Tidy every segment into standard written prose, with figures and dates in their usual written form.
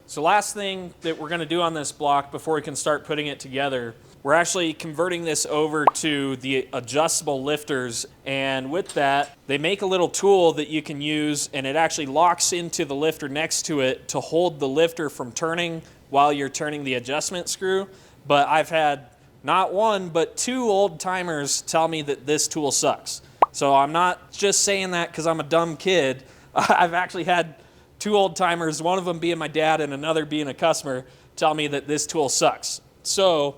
So last thing that we're going to do on this block before we can start putting it together, we're actually converting this over to the adjustable lifters, and with that, they make a little tool that you can use, and it actually locks into the lifter next to it to hold the lifter from turning while you're turning the adjustment screw. But I've had not one, but 2 old timers tell me that this tool sucks. So I'm not just saying that because I'm a dumb kid. I've actually had 2 old timers, one of them being my dad and another being a customer, tell me that this tool sucks. So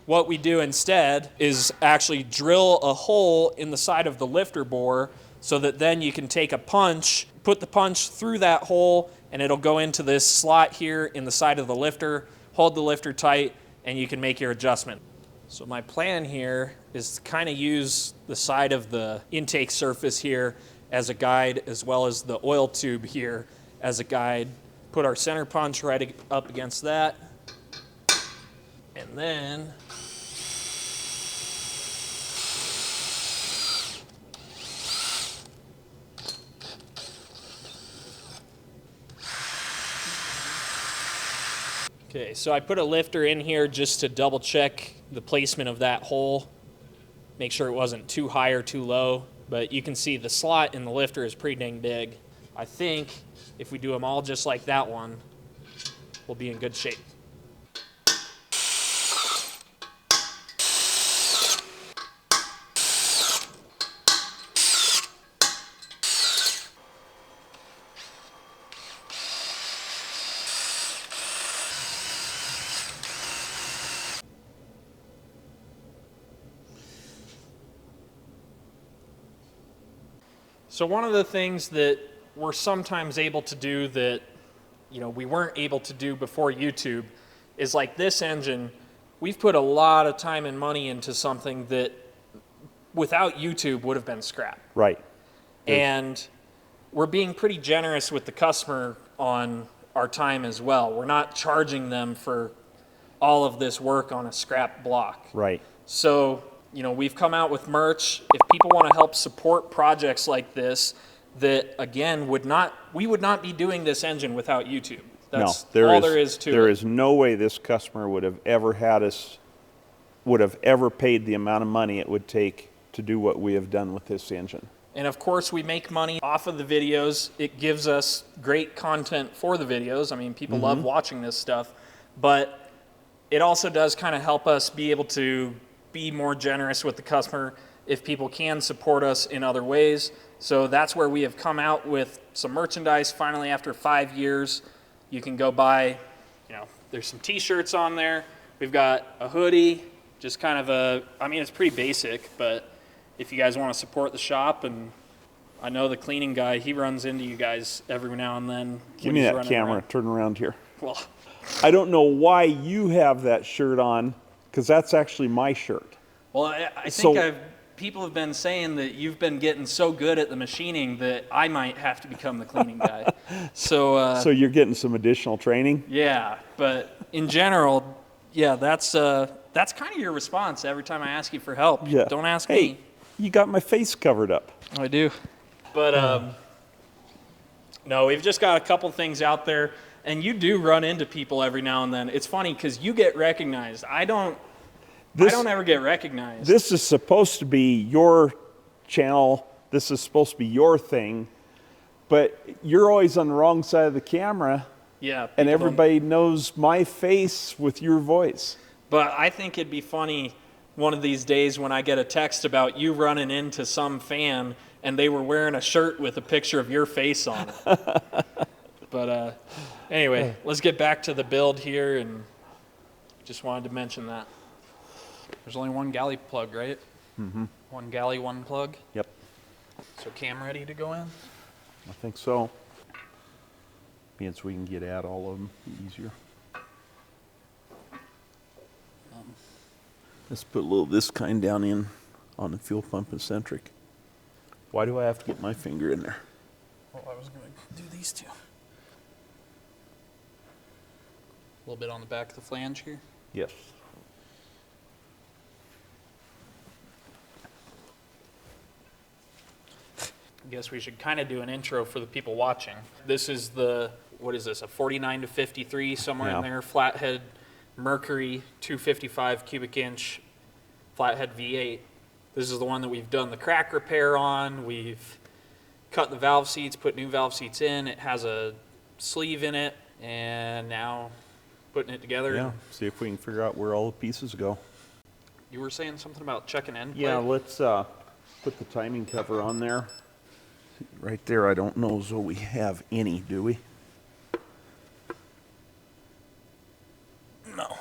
what we do instead is actually drill a hole in the side of the lifter bore so that then you can take a punch, put the punch through that hole, and it'll go into this slot here in the side of the lifter, hold the lifter tight, and you can make your adjustment. So my plan here is to kind of use the side of the intake surface here as a guide, as well as the oil tube here as a guide. Put our center punch right up against that, and then okay, so I put a lifter in here just to double check the placement of that hole, make sure it wasn't too high or too low, but you can see the slot in the lifter is pretty dang big. I think if we do them all just like that one, we'll be in good shape. So one of the things that we're sometimes able to do that, we weren't able to do before YouTube is like this engine. We've put a lot of time and money into something that without YouTube would have been scrap. Right. And we're being pretty generous with the customer on our time as well. We're not charging them for all of this work on a scrap block. Right. So, we've come out with merch. If people want to help support projects like this, that again we would not be doing this engine without YouTube. That's all there is to it. There is no way this customer would have ever paid the amount of money it would take to do what we have done with this engine. And of course, we make money off of the videos. It gives us great content for the videos. I mean, people love watching this stuff, but it also does kind of help us be able to be more generous with the customer if people can support us in other ways. So that's where we have come out with some merchandise finally after 5 years. You can go buy, there's some t-shirts on there. We've got a hoodie, just kind of it's pretty basic, but if you guys want to support the shop, and I know the cleaning guy, he runs into you guys every now and then. Give me that camera, around. Turn around here. Well, I don't know why you have that shirt on, because that's actually my shirt. Well, I think people have been saying that you've been getting so good at the machining that I might have to become the cleaning guy. So you're getting some additional training? Yeah, but in general, yeah, that's kind of your response every time I ask you for help. Yeah. Don't ask me. Hey, you got my face covered up. I do. But no, we've just got a couple things out there, and you do run into people every now and then. It's funny because you get recognized. I don't ever get recognized. This is supposed to be your channel. This is supposed to be your thing. But you're always on the wrong side of the camera. Yeah. And everybody knows my face with your voice. But I think it'd be funny one of these days when I get a text about you running into some fan and they were wearing a shirt with a picture of your face on it. But anyway, let's get back to the build here, and just wanted to mention that. There's only one galley plug, right? Mm-hmm. One galley, one plug? Yep. So cam ready to go in? I think so. Means we can get at all of them easier. Let's put a little of this kind down in on the fuel pump eccentric. Why do I have to get my finger in there? Well, I was going to do these two. A little bit on the back of the flange here. Yes. I guess we should kind of do an intro for the people watching. This is the what is this, a 49 to 53, somewhere Yeah. in there, Flathead Mercury 255 cubic inch Flathead V8. This is the one that we've done the crack repair on. We've cut the valve seats, put new valve seats in. It has a sleeve in it, and now putting it together. Yeah, see if we can figure out where all the pieces go. You were saying something about checking end play? Yeah, let's put the timing cover on there. Right there, I don't know as though we have any, do we? No.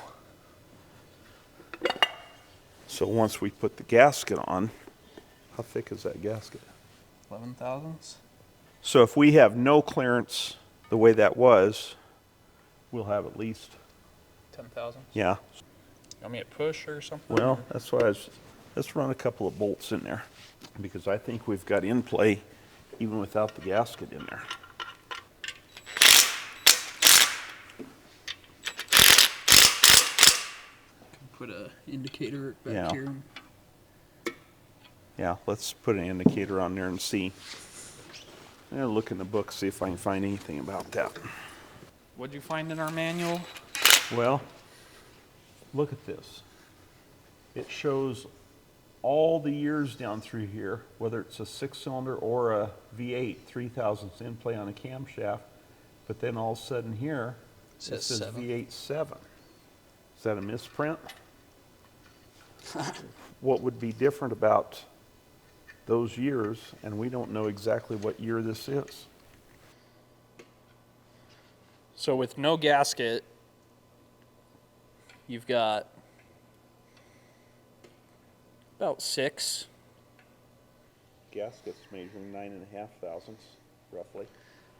So once we put the gasket on, how thick is that gasket? 11 thousandths. So if we have no clearance the way that was, we'll have at least, 10 thousandths. yeah. You want me to push or something? Well, that's why let's run a couple of bolts in there, because I think we've got in play even without the gasket in there. Put a indicator back Yeah. here. Yeah, let's put an indicator on there and see. I'm gonna look in the book, see if I can find anything about that. What'd you find in our manual? Well, look at this. It shows all the years down through here, whether it's a 6-cylinder or a V8, 3,000ths in play on a camshaft, but then all of a sudden here, it Says says 7. V8 7. Is that a misprint? What would be different about those years, and we don't know exactly what year this is? So with no gasket, you've got about 6. Gasket's measuring 9.5 thousandths, roughly.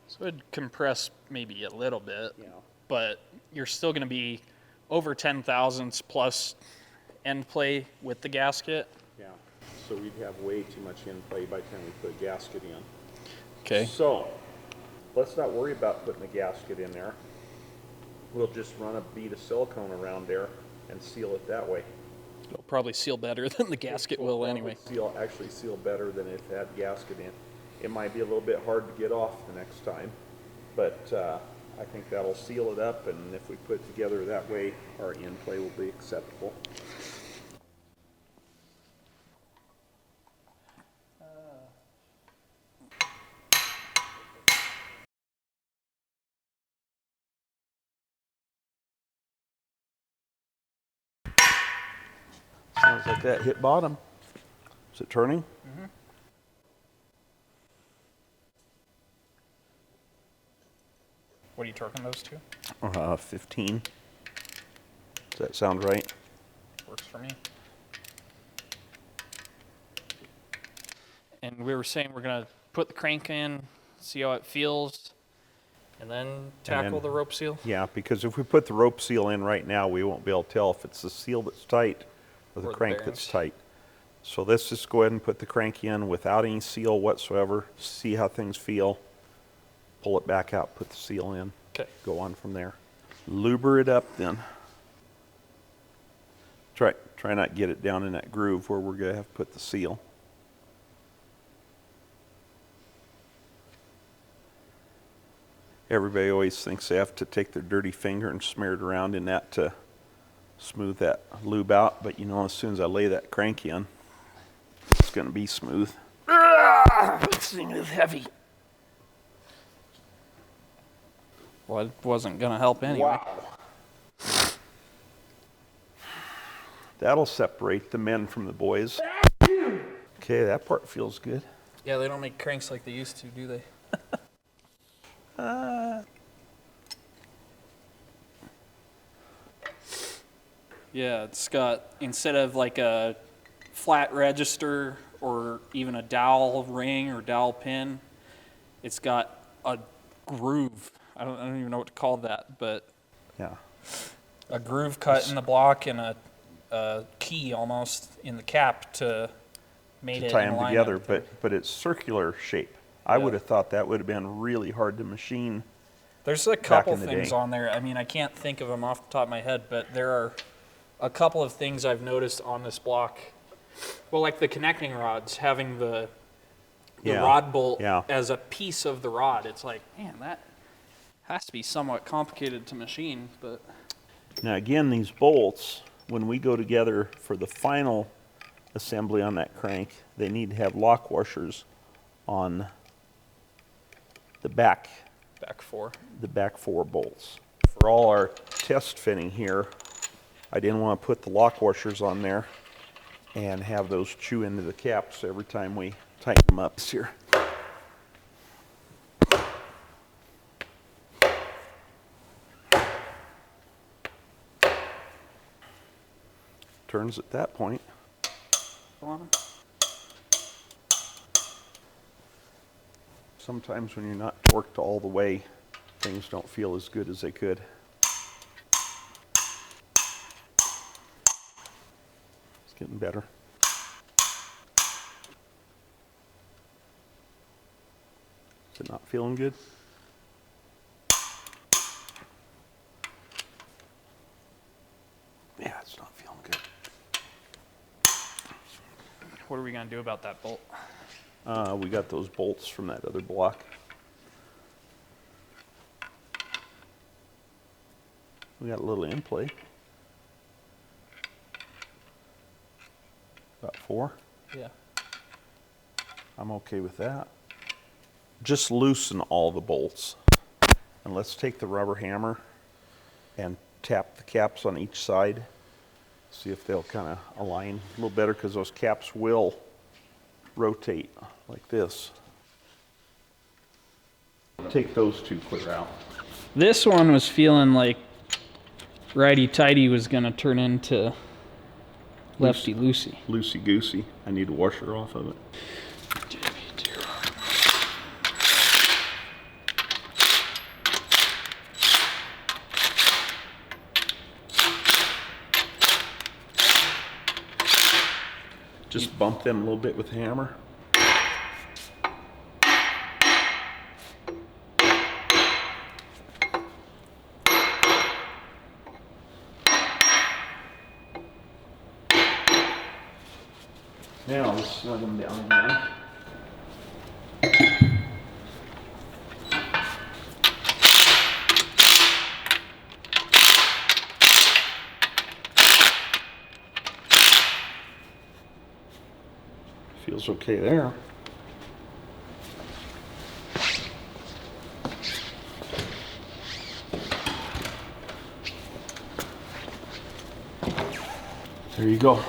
So it'd compress maybe a little bit, Yeah. but you're still going to be over 10 thousandths plus end play with the gasket. Yeah. So we'd have way too much in play by the time we put a gasket in. Okay. So let's not worry about putting a gasket in there. We'll just run a bead of silicone around there and seal it that way. It'll probably seal better than the gasket will That anyway. would actually seal better than if it had gasket in. It might be a little bit hard to get off the next time, but I think that'll seal it up, and if we put it together that way, our in play will be acceptable. Sounds like that hit bottom. Is it turning? Mm-hmm. What are you torquing those to? 15. Does that sound right? Works for me. And we were saying we're going to put the crank in, see how it feels, and then tackle the rope seal. Yeah, because if we put the rope seal in right now, we won't be able to tell if it's the seal that's tight or the Or the crank bearings. that's tight. So let's just go ahead and put the crank in without any seal whatsoever, see how things feel, pull it back out, put the seal in, Okay. go on from there. Luber it up then. Try not to get it down in that groove where we're going to have to put the seal. Everybody always thinks they have to take their dirty finger and smear it around in that to smooth that lube out, but you know, as soon as I lay that crank in, it's going to be smooth. This thing is heavy. Well, it wasn't going to help anyway. Wow. That'll separate the men from the boys. Okay, that part feels good. Yeah, they don't make cranks like they used to, do they? Yeah, it's got, instead of like a flat register or even a dowel ring or dowel pin, it's got a groove. I don't even know what to call that, but Yeah. a groove cut in the block and a key almost in the cap to made To it tie in them alignment together, with the- but it's circular shape. I Yeah. would have thought that would have been really hard to machine. There's a couple in the things day. on there. I mean, I can't think of them off the top of my head, but there are a couple of things I've noticed on this block. Well, like the connecting rods, having the Yeah, rod bolt yeah. as a piece of the rod. It's like, man, Has to be somewhat complicated to machine, but Now again, these bolts, when we go together for the final assembly on that crank, they need to have lock washers on the back four. the back 4 bolts. For all our test fitting here, I didn't want to put the lock washers on there and have those chew into the caps every time we tighten them up here. Turns at that point. Sometimes when you're not torqued all the way, things don't feel as good as they could. It's getting better. Is it not feeling good? Yeah, it's not feeling good. What are we going to do about that bolt? We got those bolts from that other block. We got a little in play. About 4. Yeah. I'm okay with that. Just loosen all the bolts. And let's take the rubber hammer and tap the caps on each side. See if they'll kind of align a little better, because those caps will rotate like this. Take those 2 clear out. This one was feeling like righty-tighty was going to turn into lefty-loosey. Loosey-goosey. I need a washer off of it. Just bump them a little bit with the hammer. Now let's snug them down again. Feels okay there. There you go.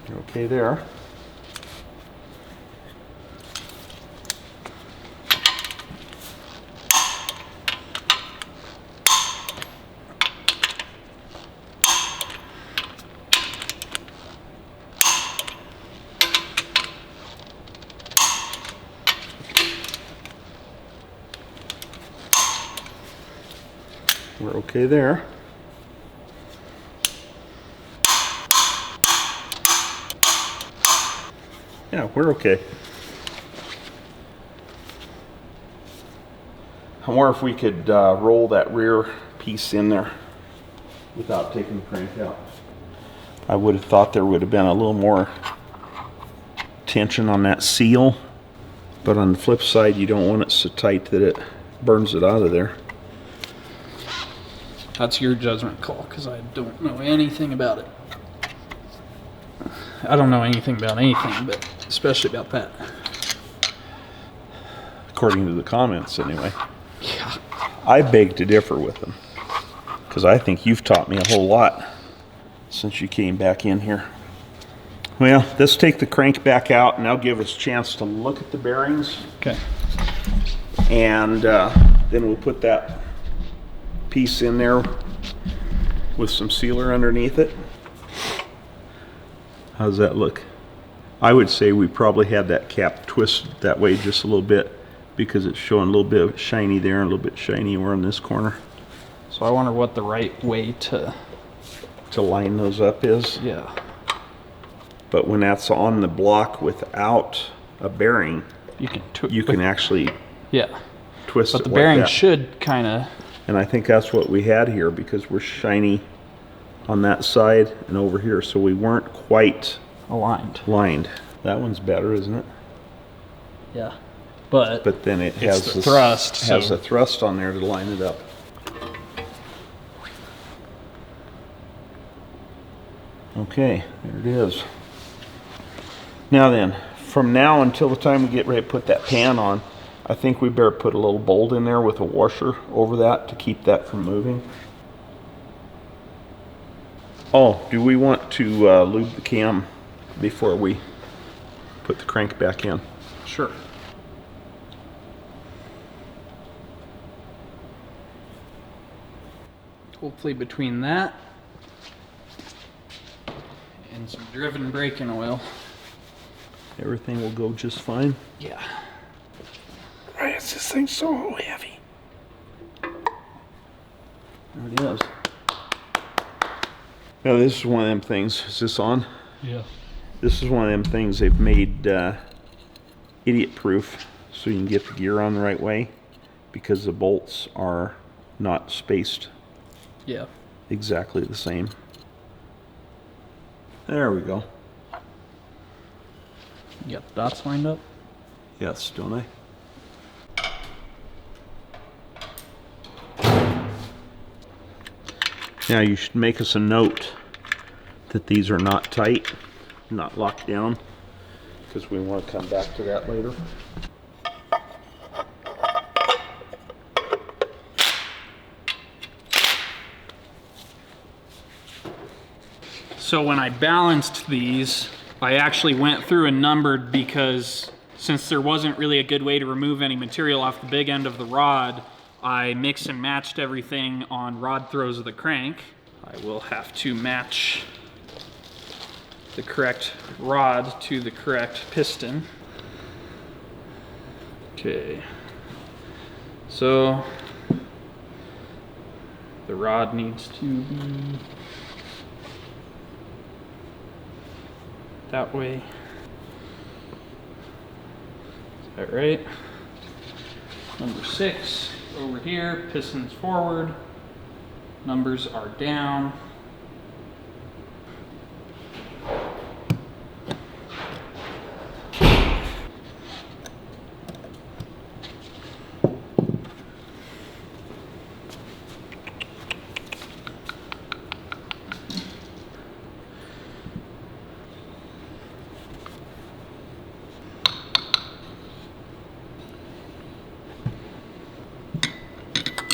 You're okay there. We're okay there. Yeah, we're okay. I wonder if we could roll that rear piece in there without taking the crank out. I would have thought there would have been a little more tension on that seal, but on the flip side, you don't want it so tight that it burns it out of there. That's your judgment call, because I don't know anything about it. I don't know anything about anything, but especially about that. According to the comments, anyway. Yeah. I beg to differ with them, because I think you've taught me a whole lot since you came back in here. Well, let's take the crank back out, and that'll give us a chance to look at the bearings. Okay. And then we'll put that piece in there with some sealer underneath it. How does that look? I would say we probably had that cap twisted that way just a little bit, because it's showing a little bit of shiny there and a little bit shiny over in this corner. So I wonder what the right way to line those up is. Yeah. But when that's on the block without a bearing, You can you can actually Yeah. twist But it the like bearing that. should kind of... And I think that's what we had here, because we're shiny on that side and over here, so we weren't quite aligned. lined. That one's better, isn't it? Yeah. But then it it's has the this, thrust, has so- a thrust on there to line it up. Okay, there it is. Now then, from now until the time we get ready to put that pan on, I think we better put a little bolt in there with a washer over that to keep that from moving. Oh, do we want to lube the cam before we put the crank back in? Sure. Hopefully between that and some driven braking oil. Everything will go just fine. Yeah. Why is this thing so heavy? There it is. Now this is one of them things. Is this on? Yeah. This is one of them things they've made idiot proof, so you can get the gear on the right way, because the bolts are not spaced Yeah. exactly the same. There we go. You got the dots lined up? Yes, don't I? Now you should make us a note that these are not tight, not locked down, because we want to come back to that later. So when I balanced these, I actually went through and numbered, because since there wasn't really a good way to remove any material off the big end of the rod, I mixed and matched everything on rod throws of the crank. I will have to match the correct rod to the correct piston. Okay. So the rod needs to be that way. Is that right? Number 6 over here, pistons forward, numbers are down.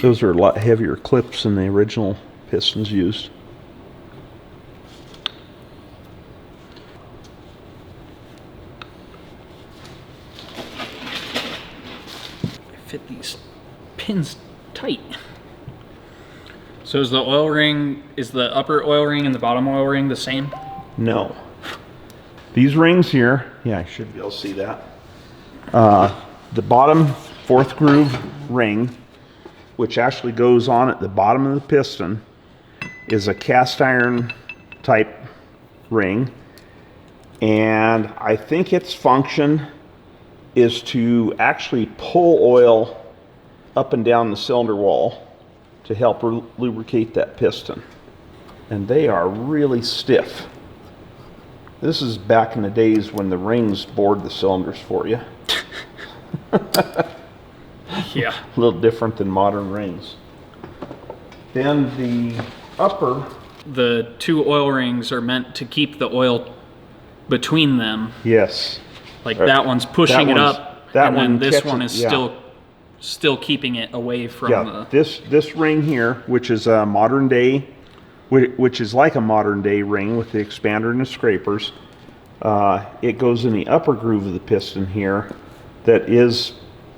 Those are a lot heavier clips than the original pistons used. Fit these pins tight. So is the oil ring, is the upper oil ring and the bottom oil ring the same? No. These rings here, yeah, I should be able to see that. The bottom 4th groove ring, which actually goes on at the bottom of the piston, is a cast iron type ring. And I think its function is to actually pull oil up and down the cylinder wall to help lubricate that piston. And they are really stiff. This is back in the days when the rings bored the cylinders for you. Yeah. A little different than modern rings. Then the upper... The 2 oil rings are meant to keep the oil between them. Yes. Like that one's pushing it up, that and then one this catches- one is yeah. still keeping it away from Yeah, the... this ring here, which is a modern day, which is like a modern day ring with the expander and the scrapers, it goes in the upper groove of the piston here. That is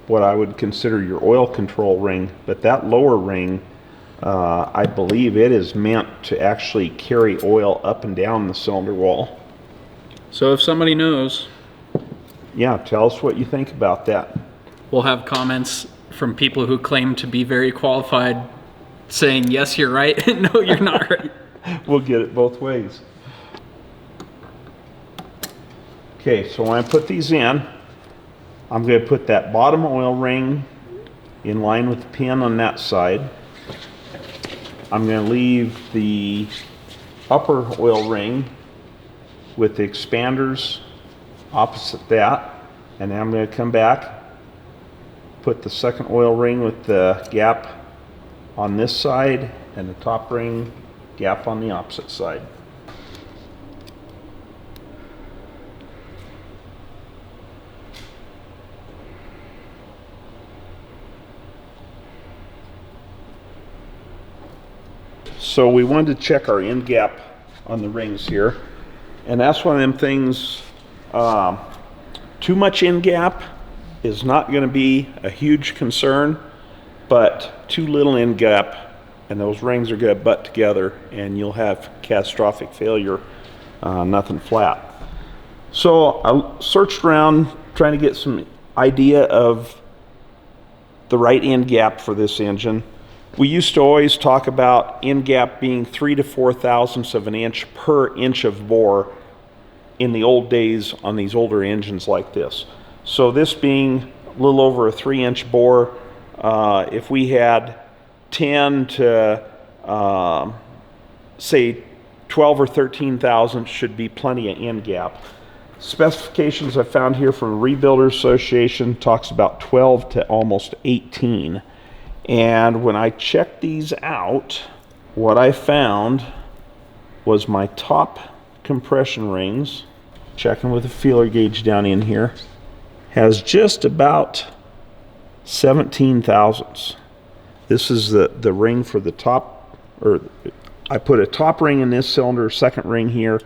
what I would consider your oil control ring, but that lower ring, I believe it is meant to actually carry oil up and down the cylinder wall. So if somebody knows, Yeah, tell us what you think about that. we'll have comments from people who claim to be very qualified saying, yes, you're right, no, you're not right. We'll get it both ways. Okay, so when I put these in, I'm going to put that bottom oil ring in line with the pin on that side. I'm going to leave the upper oil ring with the expanders opposite that, and then I'm going to come back, put the second oil ring with the gap on this side and the top ring gap on the opposite side. So we wanted to check our end gap on the rings here, and that's one of them things. Too much end gap is not going to be a huge concern, but too little end gap and those rings are going to butt together and you'll have catastrophic failure, nothing flat. So I searched around trying to get some idea of the right end gap for this engine. We used to always talk about end gap being 3 to 4 thousandths of an inch per inch of bore in the old days on these older engines like this. So this being a little over a 3-inch bore, if we had 10 to say 12 or 13 thousandths should be plenty of end gap. Specifications I found here from Rebuilder Association talks about 12 to almost 18. And when I checked these out, what I found was my top compression rings, checking with a feeler gauge down in here, has just about 17 thousandths. This is the ring for the top, or I put a top ring in this cylinder, second ring here,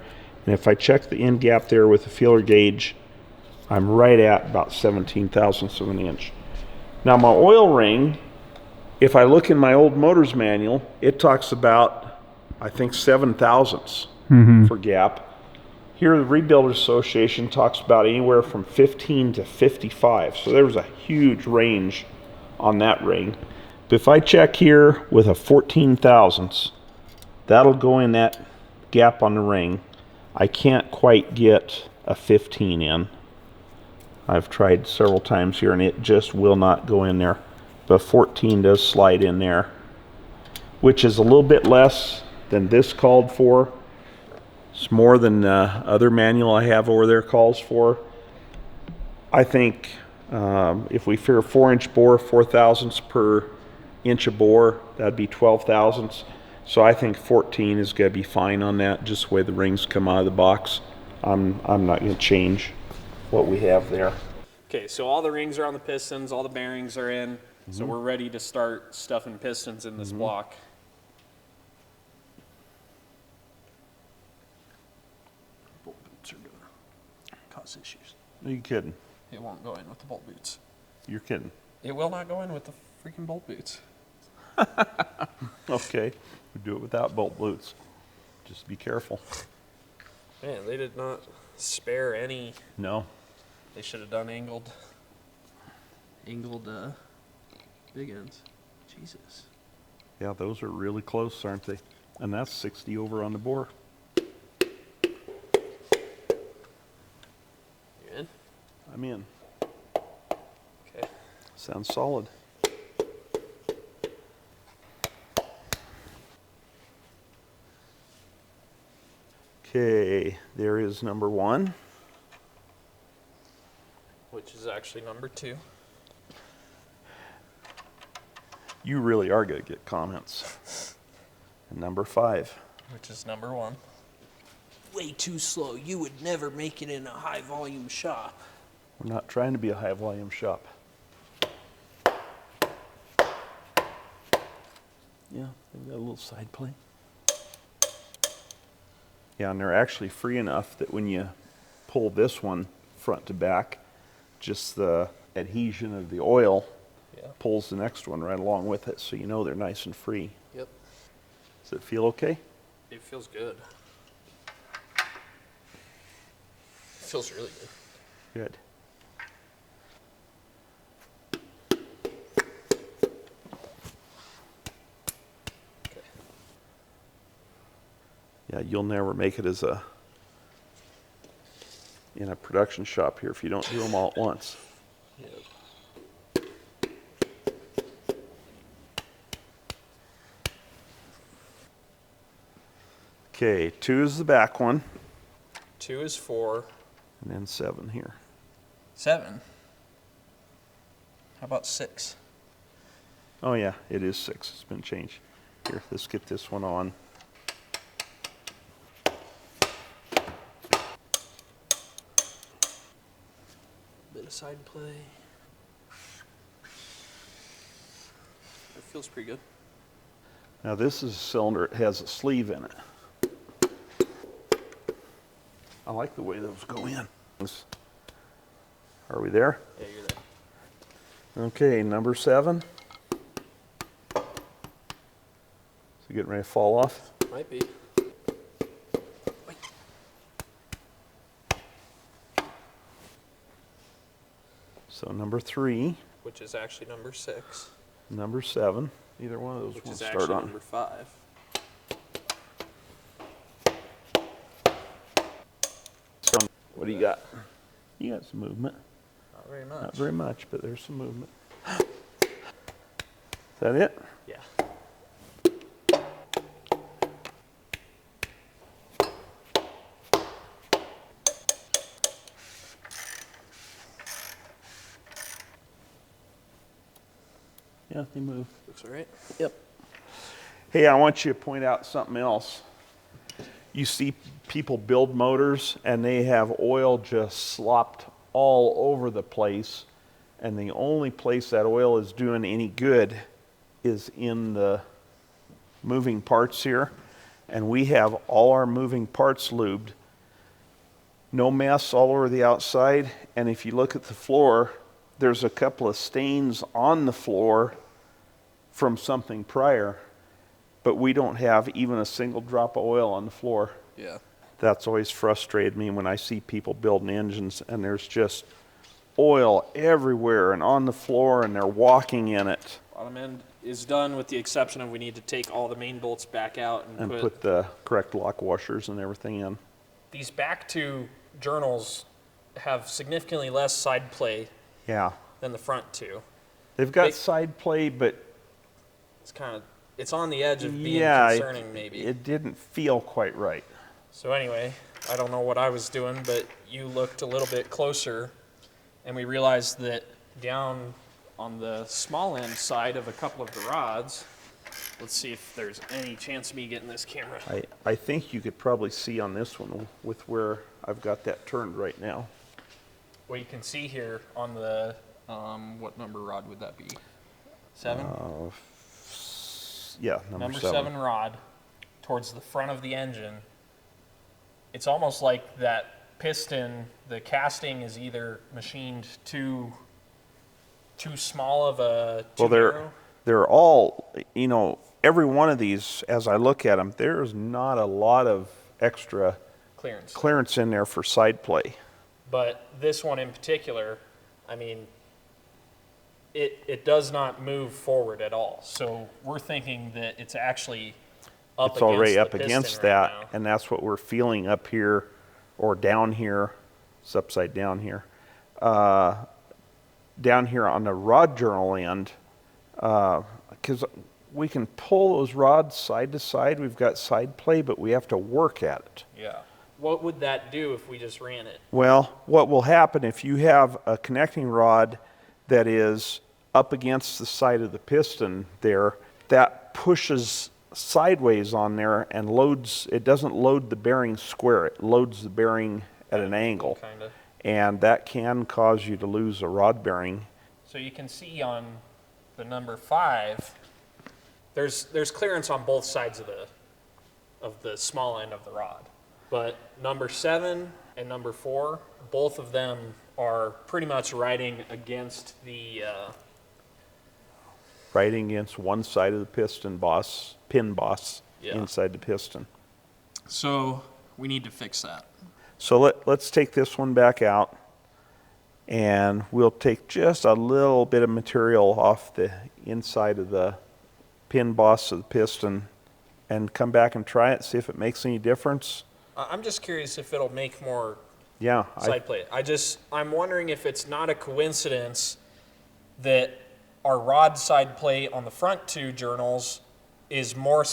and if I check the end gap there with the feeler gauge, I'm right at about 17 thousandths of an inch. Now my oil ring, if I look in my old motor's manual, it talks about, I think, 7 thousandths for gap. Here the Rebuilder Association talks about anywhere from 15 to 55. So there's a huge range on that ring. But if I check here with a 14 thousandths, that'll go in that gap on the ring. I can't quite get a 15 in. I've tried several times here and it just will not go in there. But 14 does slide in there, which is a little bit less than this called for. It's more than the other manual I have over there calls for. I think if we figure 4-inch bore, 4 thousandths per inch of bore, that'd be 12 thousandths. So I think 14 is going to be fine on that, just the way the rings come out of the box. I'm not going to change what we have there. Okay, so all the rings are on the pistons, all the bearings are in, so we're ready to start stuffing pistons in this block. Bolt boots are going to cause issues. Are you kidding? It won't go in with the bolt boots. You're kidding. It will not go in with the freaking bolt boots. Okay, we do it without bolt boots. Just be careful. Man, they did not spare any. No. They should have done angled big ends. Jesus. Yeah, those are really close, aren't they? And that's 60 over on the bore. You in? I'm in. Okay. Sounds solid. Okay, there is number 1. Which is actually number 2. You really are going to get comments. And number 5. Which is number 1. Way too slow. You would never make it in a high volume shop. We're not trying to be a high volume shop. Yeah, they've got a little side plate. Yeah, and they're actually free enough that when you pull this one front to back, just the adhesion of the oil pulls the next one right along with it, so you know they're nice and free. Yep. Does it feel okay? It feels good. It feels really good. Good. Okay. Yeah, you'll never make it as in a production shop here if you don't do them all at once. Yep. Okay, 2 is the back one, 2 is 4. and then 7 here. 7. How about 6? Oh yeah, it is 6. It's been changed. Here, let's get this one on. Bit of side play. It feels pretty good. Now this is a cylinder, it has a sleeve in it. I like the way those go in. Are we there? Yeah, you're there. Okay, number 7. Is it getting ready to fall off? Might be. Wait. So number 3, Which is actually number 6. number 7. Either one of those Which we'll is start actually on. number 5. So, what do you got? You got some movement. Not very much. Not very much, but there's some movement. Is that it? Yeah. Yeah, they move. Looks all right. Yep. Hey, I want you to point out something else. You see people build motors and they have oil just slopped all over the place, and the only place that oil is doing any good is in the moving parts here. And we have all our moving parts lubed. No mess all over the outside, and if you look at the floor, there's a couple of stains on the floor from something prior, but we don't have even a single drop of oil on the floor. Yeah. That's always frustrated me when I see people building engines and there's just oil everywhere and on the floor and they're walking in it. Bottom end is done with the exception of we need to take all the main bolts back out And put the correct lock washers and everything in. These back 2 journals have significantly less side play Yeah. than the front 2. They've got They- side play, but It's on the edge of being yeah, concerning maybe. it didn't feel quite right. So anyway, I don't know what I was doing, but you looked a little bit closer and we realized that down on the small end side of a couple of the rods, let's see if there's any chance of me getting this camera. I think you could probably see on this one with where I've got that turned right now. Well, you can see here on the, what number rod would that be? 7? Yeah, number 7. Rod towards the front of the engine. It's almost like that piston, the casting is either machined too small of a, too Well, narrow. they're all, you know, every one of these, as I look at them, there's not a lot of extra clearance in there for side play. But this one in particular, I mean, it does not move forward at all. So we're thinking that it's actually up It's already against up the piston against right that, now. and that's what we're feeling up here or down here. It's upside down here. Down here on the rod journal end, because we can pull those rods side to side. We've got side play, but we have to work at it. Yeah. What would that do if we just ran it? Well, what will happen if you have a connecting rod that is up against the side of the piston there, that pushes sideways on there and loads, it doesn't load the bearing square, it loads the bearing at an angle. Kinda. And that can cause you to lose a rod bearing. So you can see on the number 5, there's clearance on both sides of the small end of the rod. But number 7 and number 4, both of them are pretty much riding against the Riding against one side of the pin boss Yeah. inside the piston. So we need to fix that. So let's take this one back out, and we'll take just a little bit of material off the inside of the pin boss of the piston and come back and try it, see if it makes any difference. I'm just curious if it'll make more Yeah, side plate. I'm wondering if it's not a coincidence that our rod side plate on the front 2 journals is more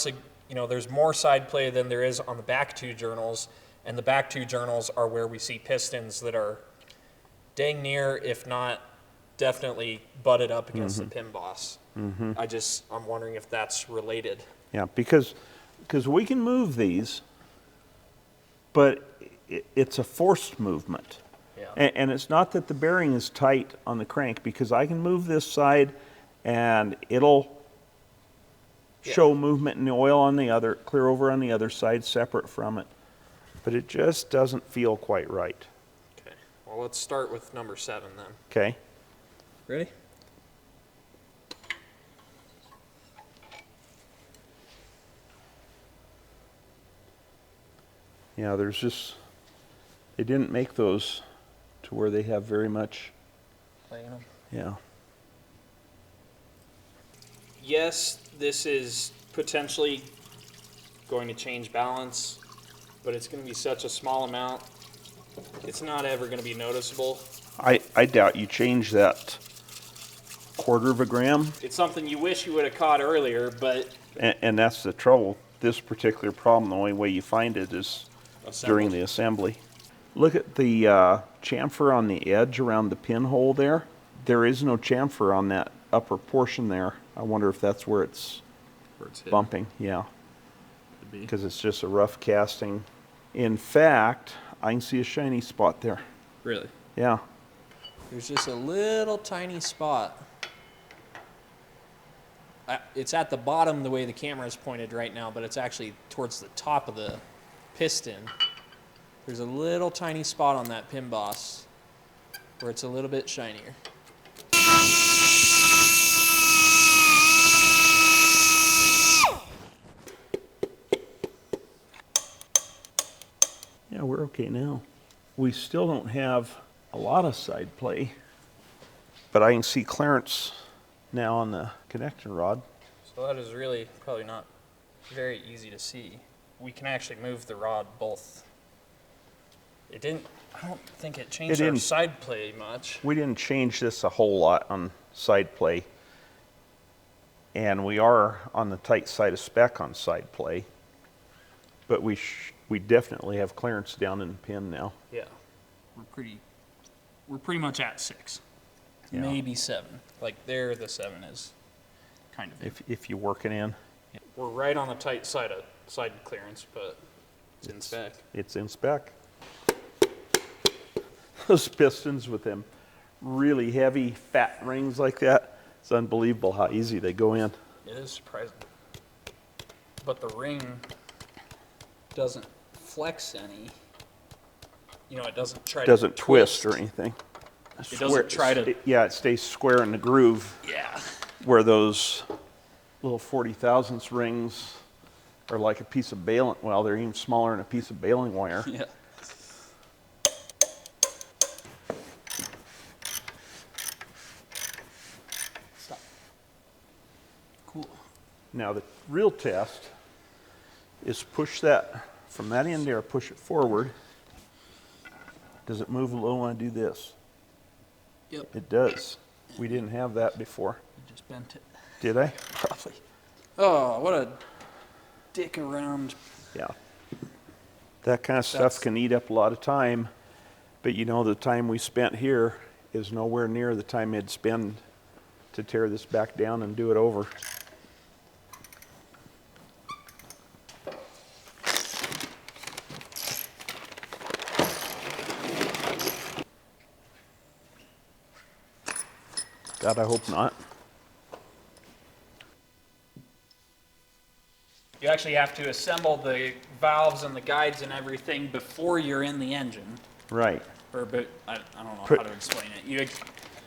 you know, there's more side play than there is on the back two journals, and the back two journals are where we see pistons that are dang near, if not definitely, butted up against the pin boss. I'm wondering if that's related. Yeah, because we can move these, but it's a forced movement. Yeah. And it's not that the bearing is tight on the crank, because I can move this side and it'll show movement in the oil on the other, clear over on the other side separate from it. But it just doesn't feel quite right. Okay. Well, let's start with number 7 then. Okay. Ready? Yeah, there's just, they didn't make those to where they have very much, Playing them. yeah. Yes, this is potentially going to change balance, but it's going to be such a small amount, it's not ever going to be noticeable. I doubt you change that 1/4 of a gram, It's something you wish you would have caught earlier, but and that's the trouble. This particular problem, the only way you find it is during the assembly. Look at the chamfer on the edge around the pinhole there. There is no chamfer on that upper portion there. I wonder if that's where it's hit. bumping. Yeah, Could be. because it's just a rough casting. In fact, I can see a shiny spot there. Really? Yeah. There's just a little tiny spot. It's at the bottom the way the camera is pointed right now, but it's actually towards the top of the piston. There's a little tiny spot on that pin boss where it's a little bit shinier. Yeah, we're okay now. We still don't have a lot of side play, but I can see clearance now on the connector rod. So that is really probably not very easy to see. We can actually move the rod both. I don't think it changed our side play much. We didn't change this a whole lot on side play, and we are on the tight side of spec on side play, but we definitely have clearance down in the pin now. Yeah. We're pretty much at 6. Yeah. Maybe 7. Like there the 7 is kind of If you work it in, We're right on the tight side of side clearance, but it's in spec. it's in spec. Those pistons with them really heavy, fat rings like that, it's unbelievable how easy they go in. It is surprising. But the ring doesn't flex any. You know, it doesn't try to Doesn't twist or anything. It doesn't try to. Yeah, it stays square in the groove. Yeah. Where those little 40 thousandths rings are like a piece of baling. Well, they're even smaller than a piece of baling wire. Yeah. Stop. Cool. Now the real test is push that from that end there, push it forward. Does it move a little when I do this? Yep. It does. We didn't have that before. You just bent it. Did I? Probably. Oh, what a dick around. Yeah. That kind of stuff can eat up a lot of time, but you know the time we spent here is nowhere near the time it'd spend to tear this back down and do it over. God, I hope not. You actually have to assemble the valves and the guides and everything before you're in the engine. Right. I don't know how to explain it.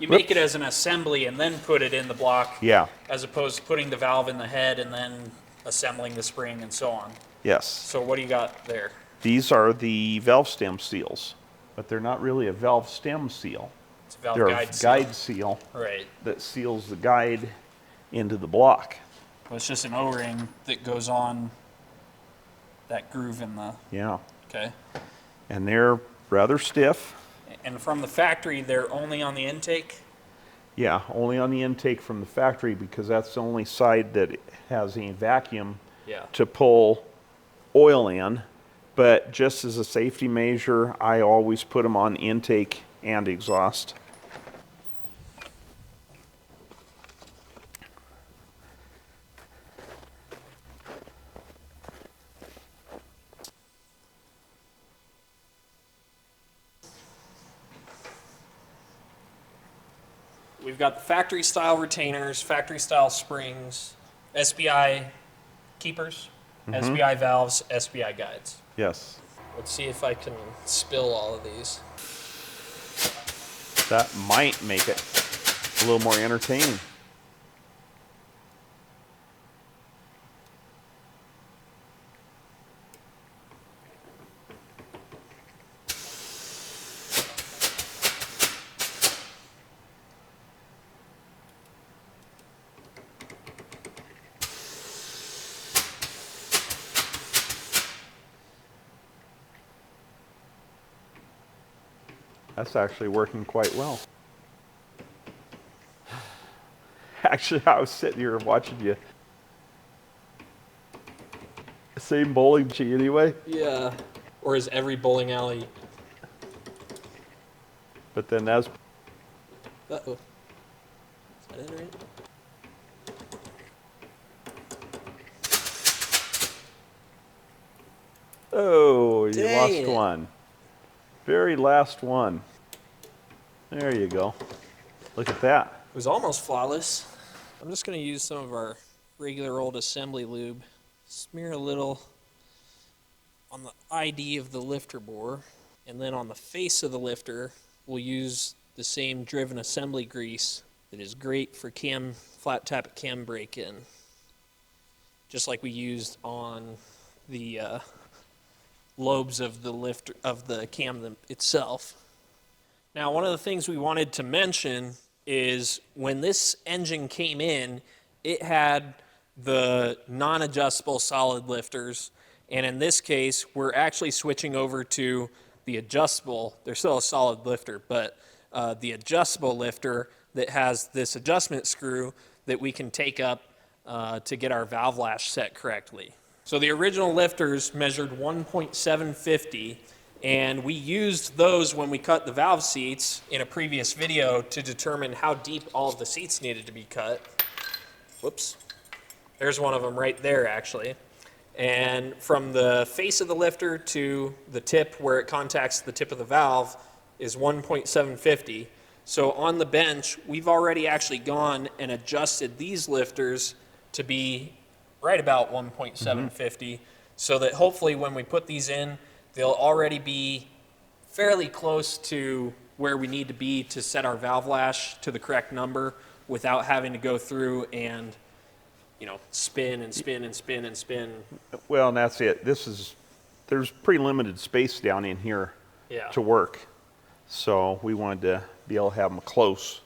You make it as an assembly and then put it in the block. Yeah. As opposed to putting the valve in the head and then assembling the spring and so on. Yes. So what do you got there? These are the valve stem seals, but they're not really a valve stem seal. It's a valve They're guide a seal. guide seal Right. that seals the guide into the block. Well, it's just an O-ring that goes on that groove in the. Yeah. Okay. And they're rather stiff. And from the factory, they're only on the intake? Yeah, only on the intake from the factory because that's the only side that has any vacuum. Yeah. to pull oil in, but just as a safety measure, I always put them on intake and exhaust. We've got the factory style retainers, factory style springs, SBI keepers, SBI valves, SBI guides. Yes. Let's see if I can spill all of these. That might make it a little more entertaining. That's actually working quite well. Actually, I was sitting here watching you. Same bowling tee anyway. Yeah. Or is every bowling alley? But then as Uh-oh. Is that it right? oh, you Dang lost it. one. Very last one. There you go. Look at that. It was almost flawless. I'm just going to use some of our regular old assembly lube. Smear a little on the ID of the lifter bore. And then on the face of the lifter, we'll use the same driven assembly grease that is great for cam, flat tap cam break-in. Just like we used on the lobes of the lifter of the cam itself. Now, one of the things we wanted to mention is when this engine came in, it had the non-adjustable solid lifters, and in this case, we're actually switching over to the adjustable. They're still a solid lifter, but the adjustable lifter that has this adjustment screw that we can take up to get our valve lash set correctly. So the original lifters measured 1.750, and we used those when we cut the valve seats in a previous video to determine how deep all of the seats needed to be cut. Whoops. There's one of them right there, actually. And from the face of the lifter to the tip where it contacts the tip of the valve is 1.750. So on the bench, we've already actually gone and adjusted these lifters to be right about 1.750, so that hopefully when we put these in, they'll already be fairly close to where we need to be to set our valve lash to the correct number without having to go through and, you know, spin and spin and spin and spin. Well, and that's it. There's pretty limited space down in here to work. So we wanted to be able to have them close.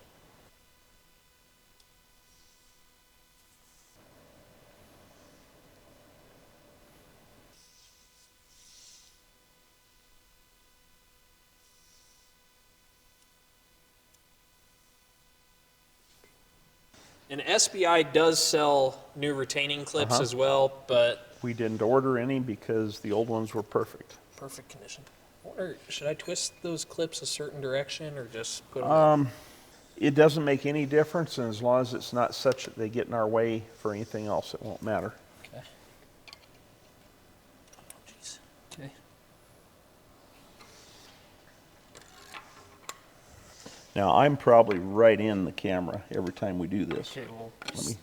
And SBI does sell new retaining clips as well, but We didn't order any because the old ones were perfect. perfect condition. I wonder, should I twist those clips a certain direction or just put them It doesn't make any difference, and as long as it's not such that they get in our way for anything else, it won't matter. Okay. Oh, jeez. Okay. Now, I'm probably right in the camera every time we do this. Okay, well, Let me.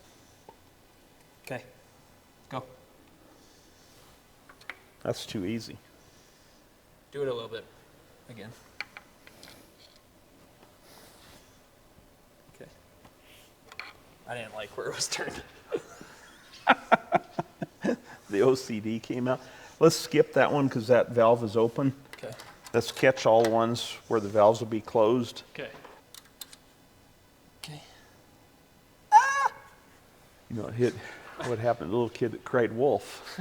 okay. Go. That's too easy. Do it a little bit again. Okay. I didn't like where it was turned. The OCD came out. Let's skip that one because that valve is open. Okay. Let's catch all the ones where the valves will be closed. Okay. Okay. You know, it hit what happened to the little kid that cried wolf.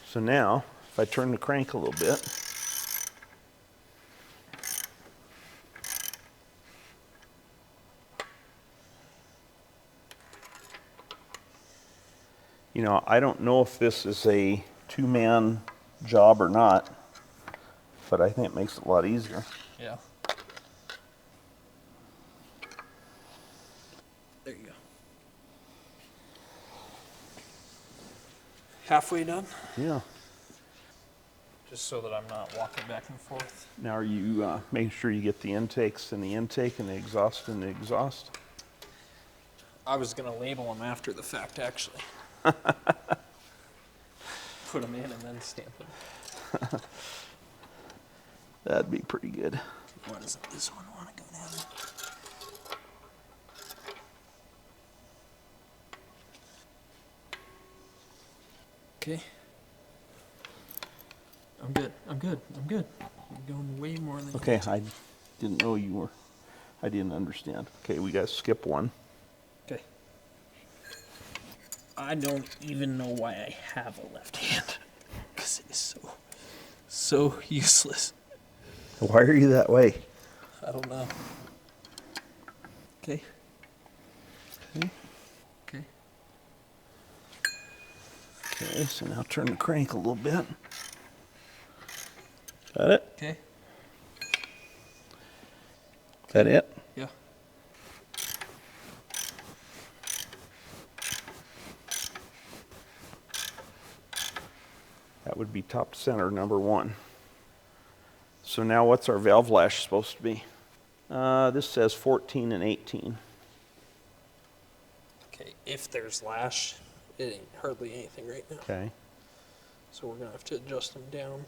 So now, if I turn the crank a little bit, You know, I don't know if this is a two-man job or not, but I think it makes it a lot easier. Yeah. There you go. Halfway done? Yeah. Just so that I'm not walking back and forth. Now are you making sure you get the intakes in the intake and the exhaust in the exhaust? I was going to label them after the fact, actually. Put them in and then stamp them. That'd be pretty good. Why doesn't this one want to go down? Okay. I'm good. I'm good. I'm good. I'm going way more than. Okay, I didn't know you were. I didn't understand. Okay, we got to skip one. Okay. I don't even know why I have a left hand, because it is so useless. Why are you that way? I don't know. Okay. Okay. Okay. Okay, so now turn the crank a little bit. Got it? Okay. That it? Yeah. That would be top center, number one. So now what's our valve lash supposed to be? This says 14 and 18. Okay. If there's lash, it ain't hardly anything right now. Okay. So we're gonna have to adjust them down.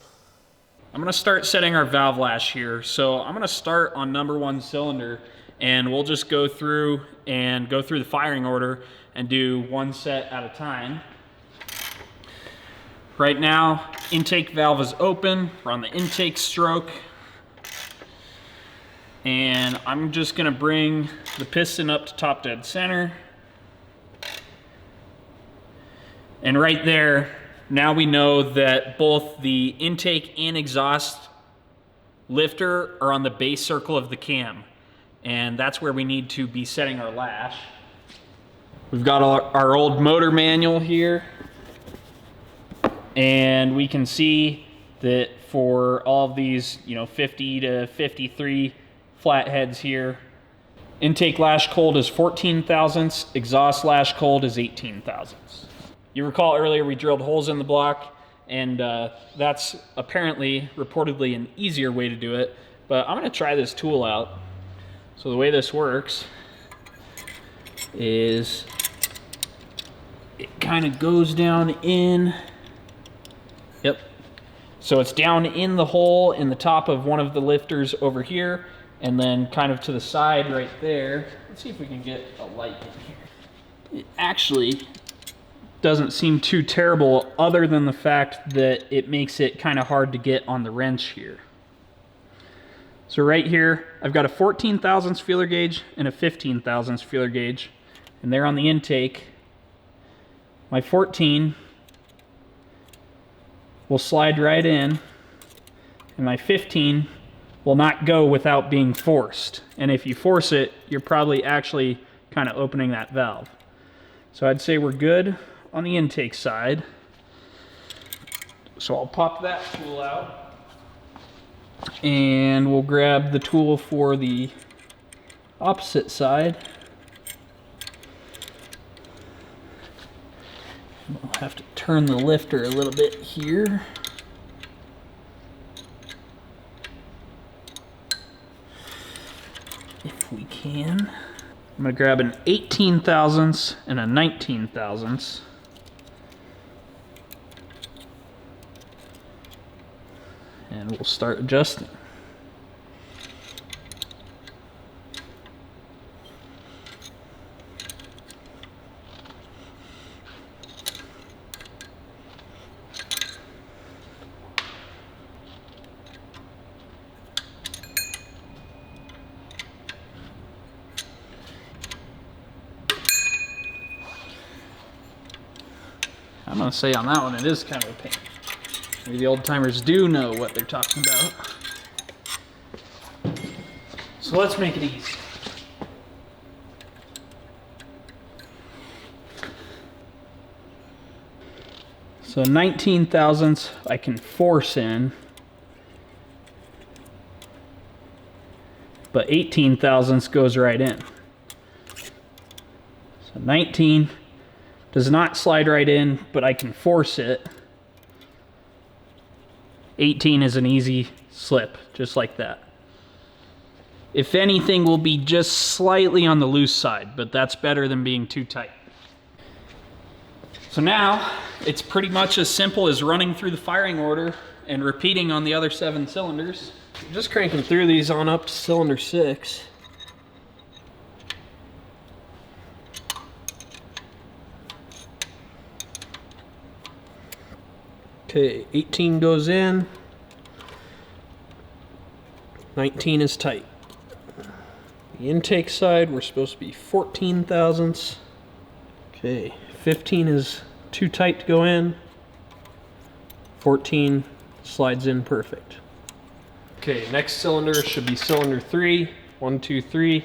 I'm gonna start setting our valve lash here. So I'm gonna start on number 1 cylinder, and we'll just go through the firing order and do one set at a time. Right now, intake valve is open. We're on the intake stroke. And I'm just gonna bring the piston up to top dead center. And right there, now we know that both the intake and exhaust lifter are on the base circle of the cam. And that's where we need to be setting our lash. We've got our old motor manual here. And we can see that for all of these, 50 to 53 flatheads here, intake lash cold is 14 thousandths, exhaust lash cold is 18 thousandths. You recall earlier we drilled holes in the block, and that's apparently, reportedly, an easier way to do it, but I'm gonna try this tool out. So the way this works is it kind of goes down in. Yep. So it's down in the hole in the top of one of the lifters over here, and then kind of to the side right there. Let's see if we can get a light in here. It actually doesn't seem too terrible, other than the fact that it makes it kind of hard to get on the wrench here. So right here, I've got a 14 thousandths feeler gauge and a 15 thousandths feeler gauge, and they're on the intake. My 14 will slide right in, and my 15 will not go without being forced. And if you force it, you're probably actually kind of opening that valve. So I'd say we're good on the intake side. So I'll pop that tool out, and we'll grab the tool for the opposite side. We'll have to turn the lifter a little bit here. If we can. I'm going to grab an 18 thousandths and a 19 thousandths. And we'll start adjusting. I'm gonna say on that one, it is kind of a pain. Maybe the old timers do know what they're talking about. So let's make it easy. So 19 thousandths I can force in, but 18 thousandths goes right in. So 19 does not slide right in, but I can force it. 18 is an easy slip, just like that. If anything, will be just slightly on the loose side, but that's better than being too tight. So now, it's pretty much as simple as running through the firing order and repeating on the other 7 cylinders. Just cranking through these on up to cylinder 6. Okay, 18 goes in. 19 is tight. The intake side, we're supposed to be 14 thousandths. Okay, 15 is too tight to go in. 14 slides in perfect. Okay, next cylinder should be cylinder 3. 1, 2, 3.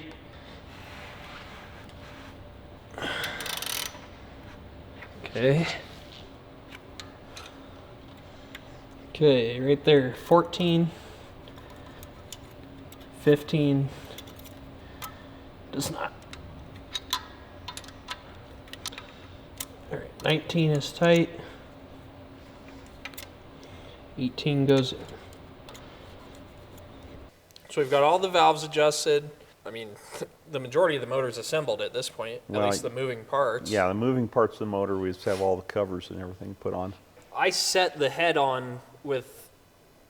Okay. Okay, right there, 14. 15. Does not. All right, 19 is tight. 18 goes in. So we've got all the valves adjusted. I mean, the majority of the motor's assembled at this point, Well, at least the moving parts. Yeah, the moving parts of the motor, we just have all the covers and everything put on. I set the head on with,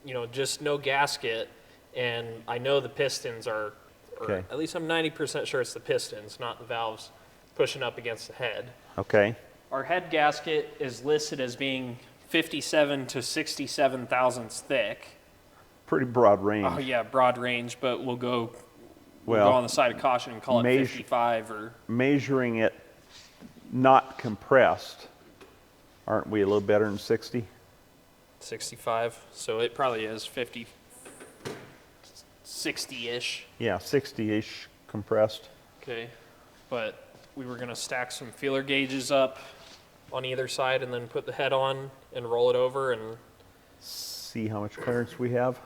you know, just no gasket, and I know the pistons are, or Okay. at least I'm 90% sure it's the pistons, not the valves pushing up against the head. Okay, Our head gasket is listed as being 57 to 67 thousandths thick. pretty broad range. Oh yeah, broad range, but we'll go Well, on the side of caution and call it 55 or measuring it not compressed, aren't we a little better than 60? 65. So it probably is 50, 60-ish. Yeah, 60-ish compressed. Okay, but we were gonna stack some feeler gauges up on either side and then put the head on and roll it over and See how much clearance we have.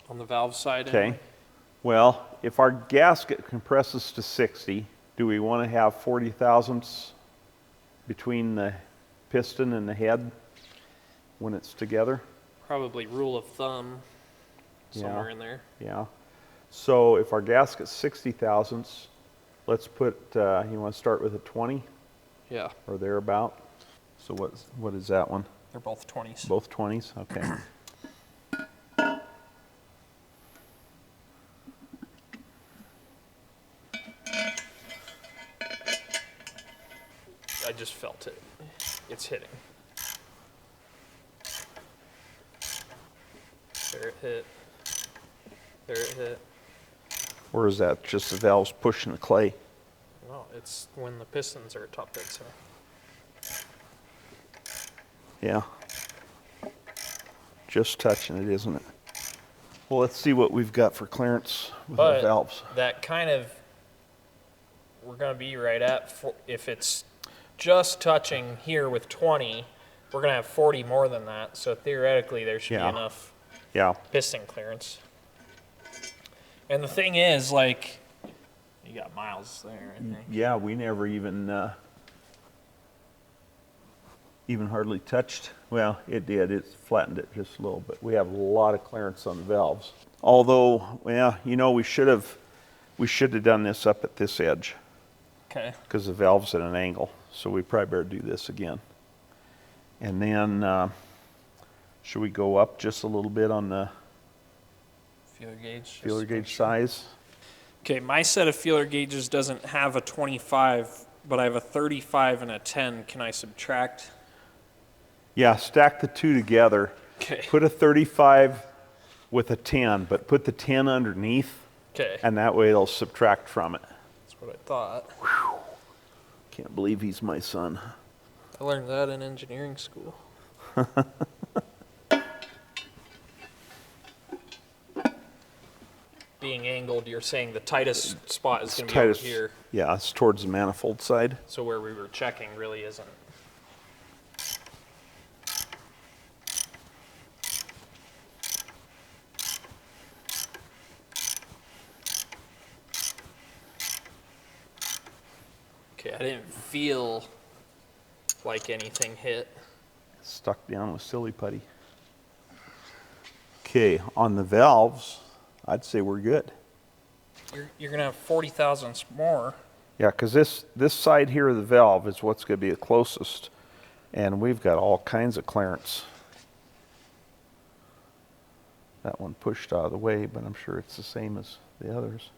on the valve side. Okay. anyway. Well, if our gasket compresses to 60, do we want to have 40 thousandths between the piston and the head when it's together? Probably rule of thumb somewhere Yeah. in there. Yeah. So if our gasket's 60 thousandths, let's put, you want to start with a 20 Yeah, or thereabout? So what is that one? they're both 20s. Both 20s? Okay. I just felt it. It's hitting. There it hit. There it hit. Or is that just the valves pushing the clay? No, it's when the pistons are at top dead center. Yeah. Just touching it, isn't it? Well, let's see what we've got for clearance with the But valves. that kind of, we're going to be right at, if it's just touching here with 20, we're going to have 40 more than that. So theoretically, there should Yeah. be enough Yeah. piston clearance. And the thing is, like, you got miles there, I think. Yeah, we never even hardly touched. Well, it did. It flattened it just a little bit. We have a lot of clearance on the valves. Although, well, you know, we should have done this up at this edge Okay. because the valve's at an angle. So we probably better do this again. And then, should we go up just a little bit on the Feeler gauge. feeler gauge size? Okay, my set of feeler gauges doesn't have a 25, but I have a 35 and a 10. Can I subtract? Yeah, stack the two together. Okay. Put a 35 with a 10, but put the 10 underneath, Okay. and that way it'll subtract from it. That's what I thought. Can't believe he's my son. I learned that in engineering school. Being angled, you're saying the tightest spot is going to be over here. Yeah, it's towards the manifold side. So where we were checking really isn't. Okay, I didn't feel like anything hit. Stuck down with silly putty. Okay, on the valves, I'd say we're good. You're gonna have 40 thousandths more. Yeah, because this side here of the valve is what's going to be the closest, and we've got all kinds of clearance. That one pushed out of the way, but I'm sure it's the same as the others.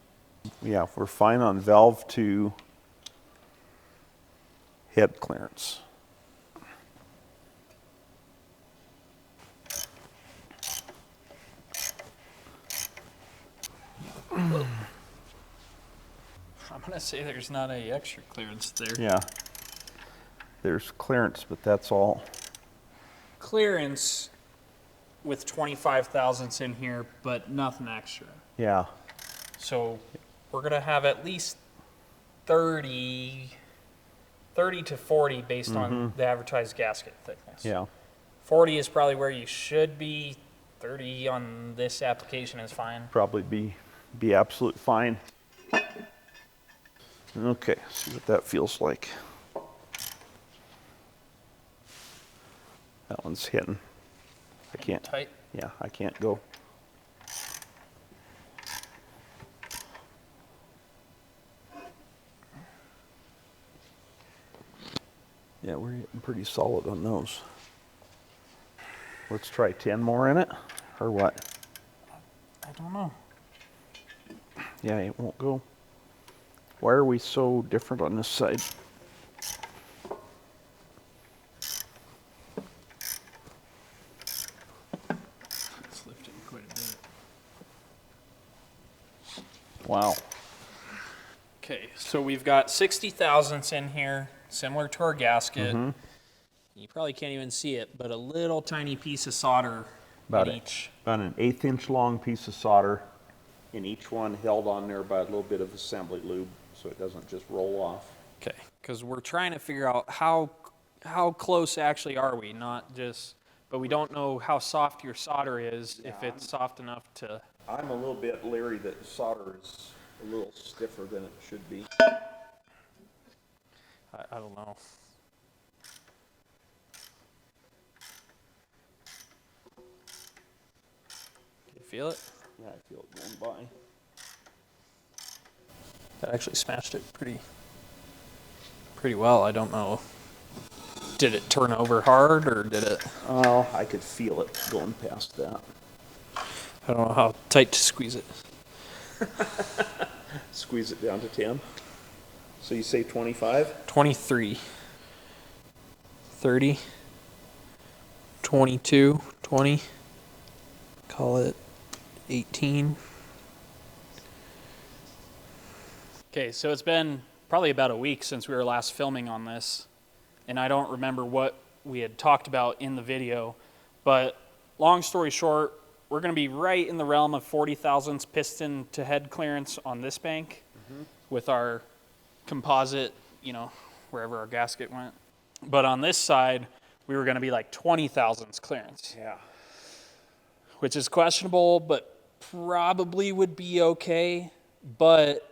Yeah, we're fine on valve 2 head clearance. I'm gonna say there's not any extra clearance there. Yeah, there's clearance, but that's all. Clearance with 25 thousandths in here, but nothing extra. Yeah, So we're gonna have at least 30 to 40 based on the advertised gasket thickness. yeah. 40 is probably where you should be. 30 on this application is fine. Probably be absolute fine. Okay, see what that feels like. That one's hitting. I can't. Tight. Yeah, I can't go. Yeah, we're getting pretty solid on those. Let's try 10 more in it, or what? I don't know. Yeah, it won't go. Why are we so different on this side? It's lifting quite a bit. Wow. Okay, so we've got 60 thousandths in here, similar to our gasket. You probably can't even see it, but a little tiny piece of solder About in it. each. About an 1/8 inch long piece of solder in each one, held on there by a little bit of assembly lube so it doesn't just roll off. Okay, because we're trying to figure out how close actually are we, not just, but we don't know how soft your solder is, if it's soft enough to. I'm a little bit leery that the solder is a little stiffer than it should be. I don't know. Can you feel it? Yeah, I feel it going by. That actually smashed it pretty well. I don't know. Did it turn over hard or did it? Oh, I could feel it going past that. I don't know how tight to squeeze it. Squeeze it down to 10. So you say 25? 23, 30, 22, 20, call it 18. Okay, so it's been probably about a week since we were last filming on this, and I don't remember what we had talked about in the video, but long story short, we're going to be right in the realm of 40 thousandths piston to head clearance on this bank with our composite, wherever our gasket went. But on this side, we were going to be like 20 thousandths clearance. Yeah. Which is questionable, but probably would be okay, but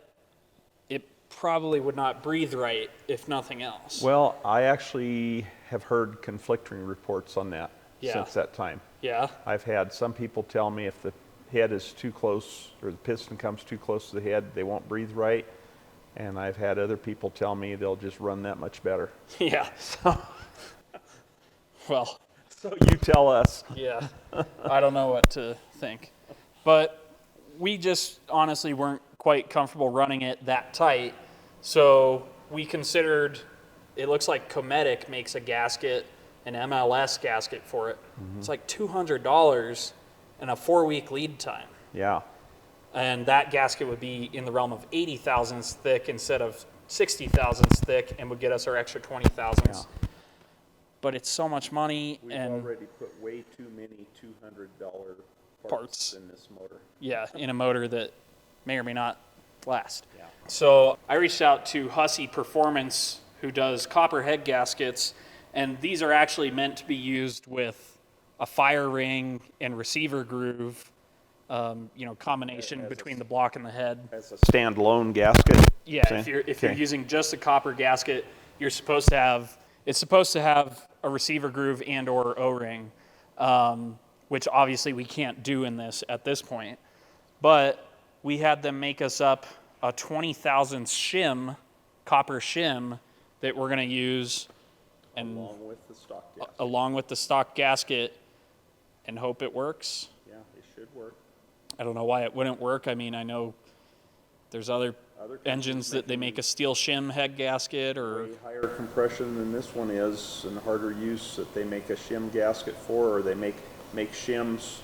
it probably would not breathe right if nothing else. Well, I actually have heard conflicting reports on that since that time. Yeah? I've had some people tell me if the head is too close or the piston comes too close to the head, they won't breathe right. And I've had other people tell me they'll just run that much better. Yeah. Well, So you tell us. yeah. I don't know what to think. But we just honestly weren't quite comfortable running it that tight. So we considered, it looks like Cometic makes a gasket, an MLS gasket for it. It's like $200 and a 4-week lead time. Yeah. And that gasket would be in the realm of 80 thousandths thick instead of 60 thousandths thick and would get us our extra 20 thousandths. Yeah. But it's so much money We've and already put way too many $200 Parts. in this motor. yeah, in a motor that may or may not last. Yeah. So I reached out to Hussey Performance, who does copper head gaskets, and these are actually meant to be used with a fire ring and receiver groove, combination between the block and the head. As a standalone gasket. Yeah, See? if you're Okay. using just a copper gasket, it's supposed to have a receiver groove and or O-ring, which obviously we can't do in this at this point. But we had them make us up a 20 thousandths shim, copper shim, that we're going to use and Along with the stock gas. along with the stock gasket and hope it works. Yeah, it should work. I don't know why it wouldn't work. I mean, I know there's other engines that they make a steel shim head gasket or Way higher compression than this one is, and harder use that they make a shim gasket for, or they make shims,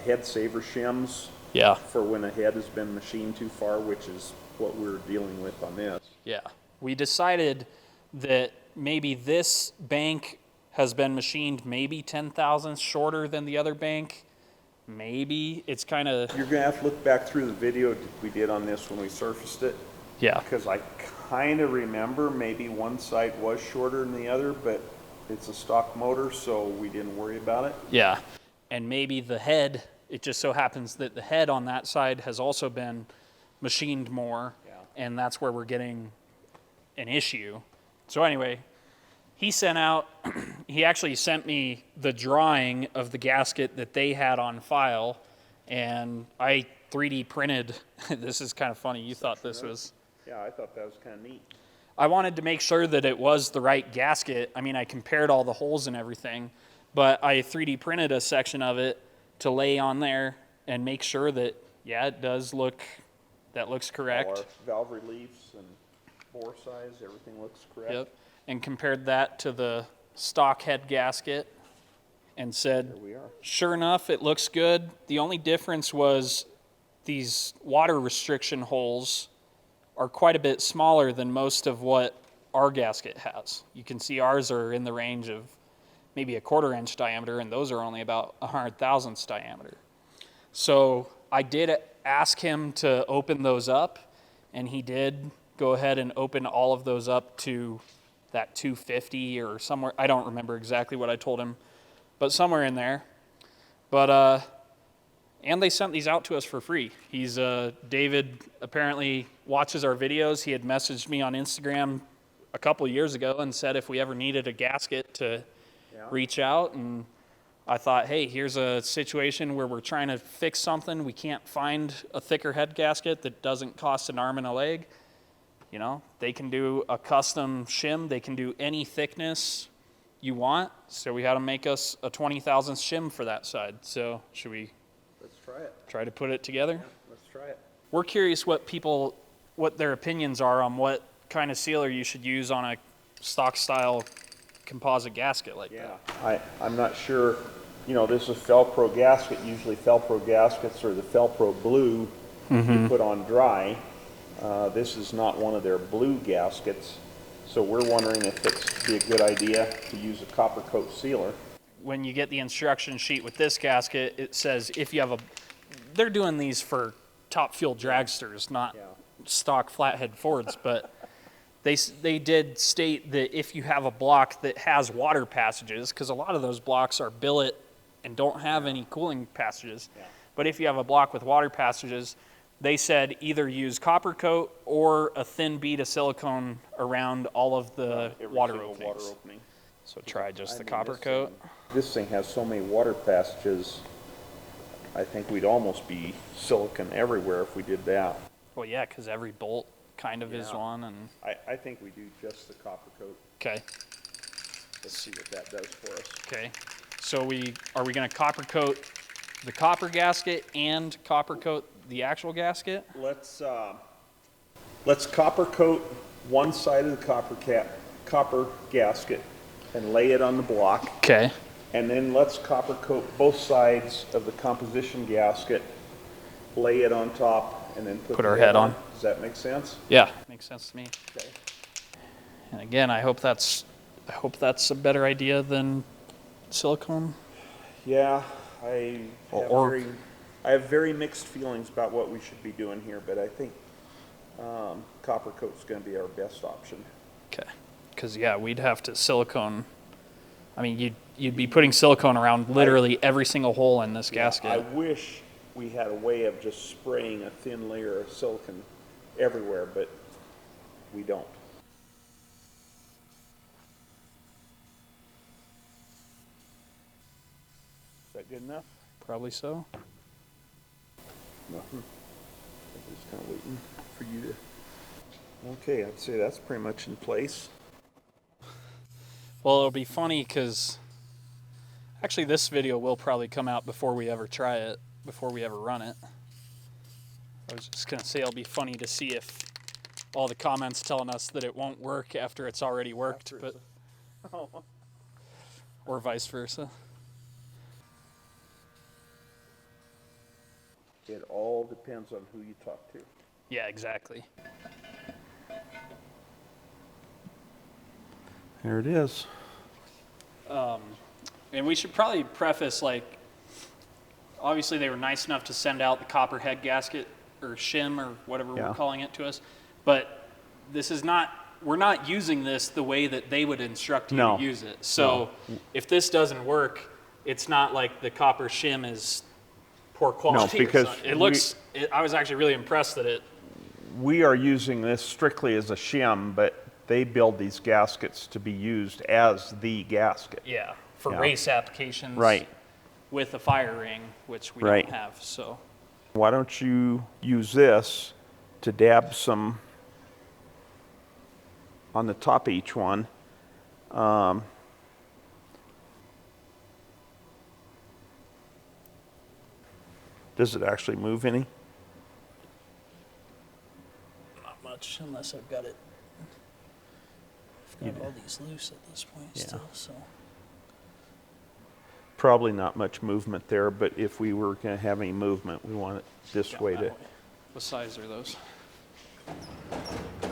head saver shims yeah. for when a head has been machined too far, which is what we're dealing with on this. Yeah. We decided that maybe this bank has been machined maybe 10 thousandths shorter than the other bank. Maybe it's kind of, You're gonna have to look back through the video we did on this when we surfaced it, yeah. because I kind of remember maybe one side was shorter than the other, but it's a stock motor, so we didn't worry about it. Yeah. And maybe the head, it just so happens that the head on that side has also been machined more. Yeah. And that's where we're getting an issue. So anyway, he actually sent me the drawing of the gasket that they had on file, and I 3D printed. This is kind of funny. You thought this was... Yeah, I thought that was kind of neat. I wanted to make sure that it was the right gasket. I mean, I compared all the holes and everything, but I 3D printed a section of it to lay on there and make sure that, yeah, it does look, that looks correct. All our valve reliefs and bore size, everything looks correct. Yep. And compared that to the stock head gasket and said, There we are. sure enough, it looks good. The only difference was these water restriction holes are quite a bit smaller than most of what our gasket has. You can see ours are in the range of maybe a 1/4 inch diameter, and those are only about 100 thousandths diameter. So I did ask him to open those up, and he did go ahead and open all of those up to that 250 or somewhere. I don't remember exactly what I told him, but somewhere in there. But and they sent these out to us for free. David apparently watches our videos. He had messaged me on Instagram a couple years ago and said if we ever needed a gasket to reach out. And I thought, hey, here's a situation where we're trying to fix something. We can't find a thicker head gasket that doesn't cost an arm and a leg. You know, they can do a custom shim. They can do any thickness you want. So we had to make us a 20 thousandths shim for that side. So should we Let's try it. try to put it together? Let's try it. We're curious what their opinions are on what kind of sealer you should use on a stock style composite gasket like that. I'm not sure, you know, this is Felpro gasket. Usually Felpro gaskets are the Felpro blue you put on dry. This is not one of their blue gaskets, so we're wondering if it'd be a good idea to use a copper coat sealer. When you get the instruction sheet with this gasket, it says if you have they're doing these for top fuel dragsters, not stock flathead Fords, but they did state that if you have a block that has water passages, because a lot of those blocks are billet and don't have any cooling passages, but if you have a block with water passages, they said either use copper coat or a thin bead of silicone around all of the water openings. So try just the copper coat. This thing has so many water passages, I think we'd almost be silicone everywhere if we did that. Well, yeah, because every bolt kind of is one. And I think we do just the copper coat. okay. Let's see what that does for us. Okay. So are we going to copper coat the copper gasket and copper coat the actual gasket? Let's copper coat one side of the copper gasket and lay it on the block. Okay. And then let's copper coat both sides of the composition gasket, lay it on top, and then put our the head on. Does that make sense? Yeah, makes sense to me. Okay. And again, I hope that's a better idea than silicone. Yeah, I Or- have very mixed feelings about what we should be doing here, but I think copper coat's going to be our best option. Okay. Because yeah, we'd have to silicone. I mean, you'd be putting silicone around literally every single hole in this gasket. I wish we had a way of just spraying a thin layer of silicone everywhere, but we don't. Is that good enough? Probably so. Nothing. I'm just kind of waiting for you to... Okay, I'd say that's pretty much in place. Well, it'll be funny because actually this video will probably come out before we ever try it, before we ever run it. I was just going to say it'll be funny to see if all the comments telling us that it won't work after it's already worked, but or vice versa. It all depends on who you talk to. Yeah, exactly. There it is. And we should probably preface, like, obviously they were nice enough to send out the copper head gasket or shim or whatever Yeah. we're calling it to us, but this is not, we're not using this the way that they would instruct you No. to use it. So if this doesn't work, it's not like the copper shim is poor quality. No, because it looks, I was actually really impressed that it, We are using this strictly as a shim, but they build these gaskets to be used as the gasket. yeah, for Yeah. race applications. Right. With a fire ring, which we Right. don't have, so. Why don't you use this to dab some on the top of each one. Does it actually move any? Not much, unless I've got it. I've got all these loose at this point still, so. Probably not much movement there, but if we were going to have any movement, we want it this Yeah, way that to way. What size are those?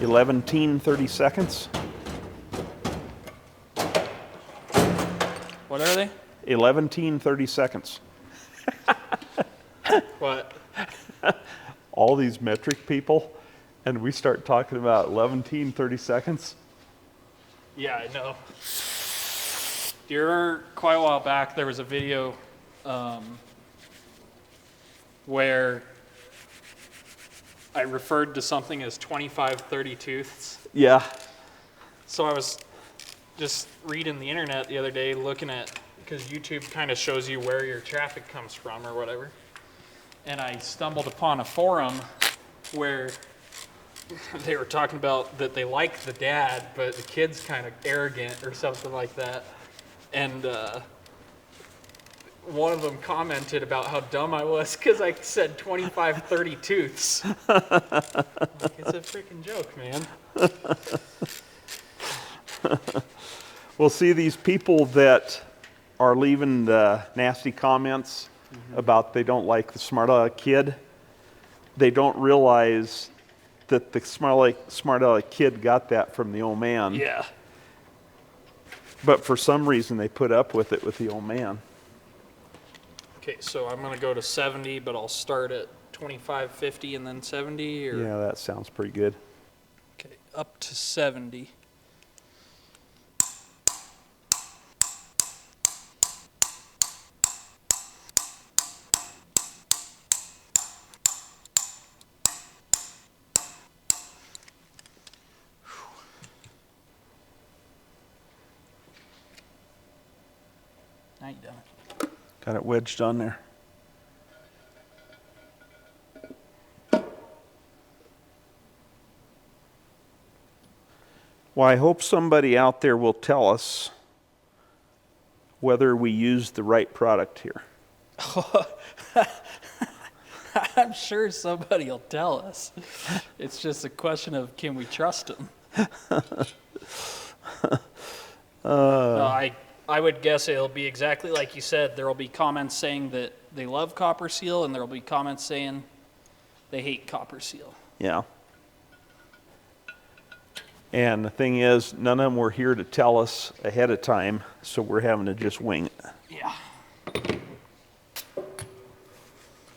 11 30 seconds. What are they? 11 30 seconds. What? All these metric people, and we start talking about 11 30 seconds. Yeah, I know. Do you remember quite a while back there was a video where I referred to something as 25 32ths? Yeah. So I was just reading the internet the other day looking at, because YouTube kind of shows you where your traffic comes from or whatever. And I stumbled upon a forum where they were talking about that they like the dad, but the kid's kind of arrogant or something like that. And one of them commented about how dumb I was because I said 25 32ths. Like, it's a freaking joke, man. Well, see, these people that are leaving the nasty comments about they don't like the smart aleck kid, they don't realize that the smart aleck kid got that from the old man. Yeah. But for some reason, they put up with it with the old man. Okay, so I'm gonna go to 70, but I'll start at 25, 50, and then 70, or? Yeah, that sounds pretty good. Okay, up to 70. Now you done it. Got it wedged on there. Well, I hope somebody out there will tell us whether we use the right product here. I'm sure somebody will tell us. It's just a question of, can we trust them? No, I would guess it'll be exactly like you said. There will be comments saying that they love copper seal, and there will be comments saying they hate copper seal. Yeah. And the thing is, none of them were here to tell us ahead of time, so we're having to just wing it. Yeah.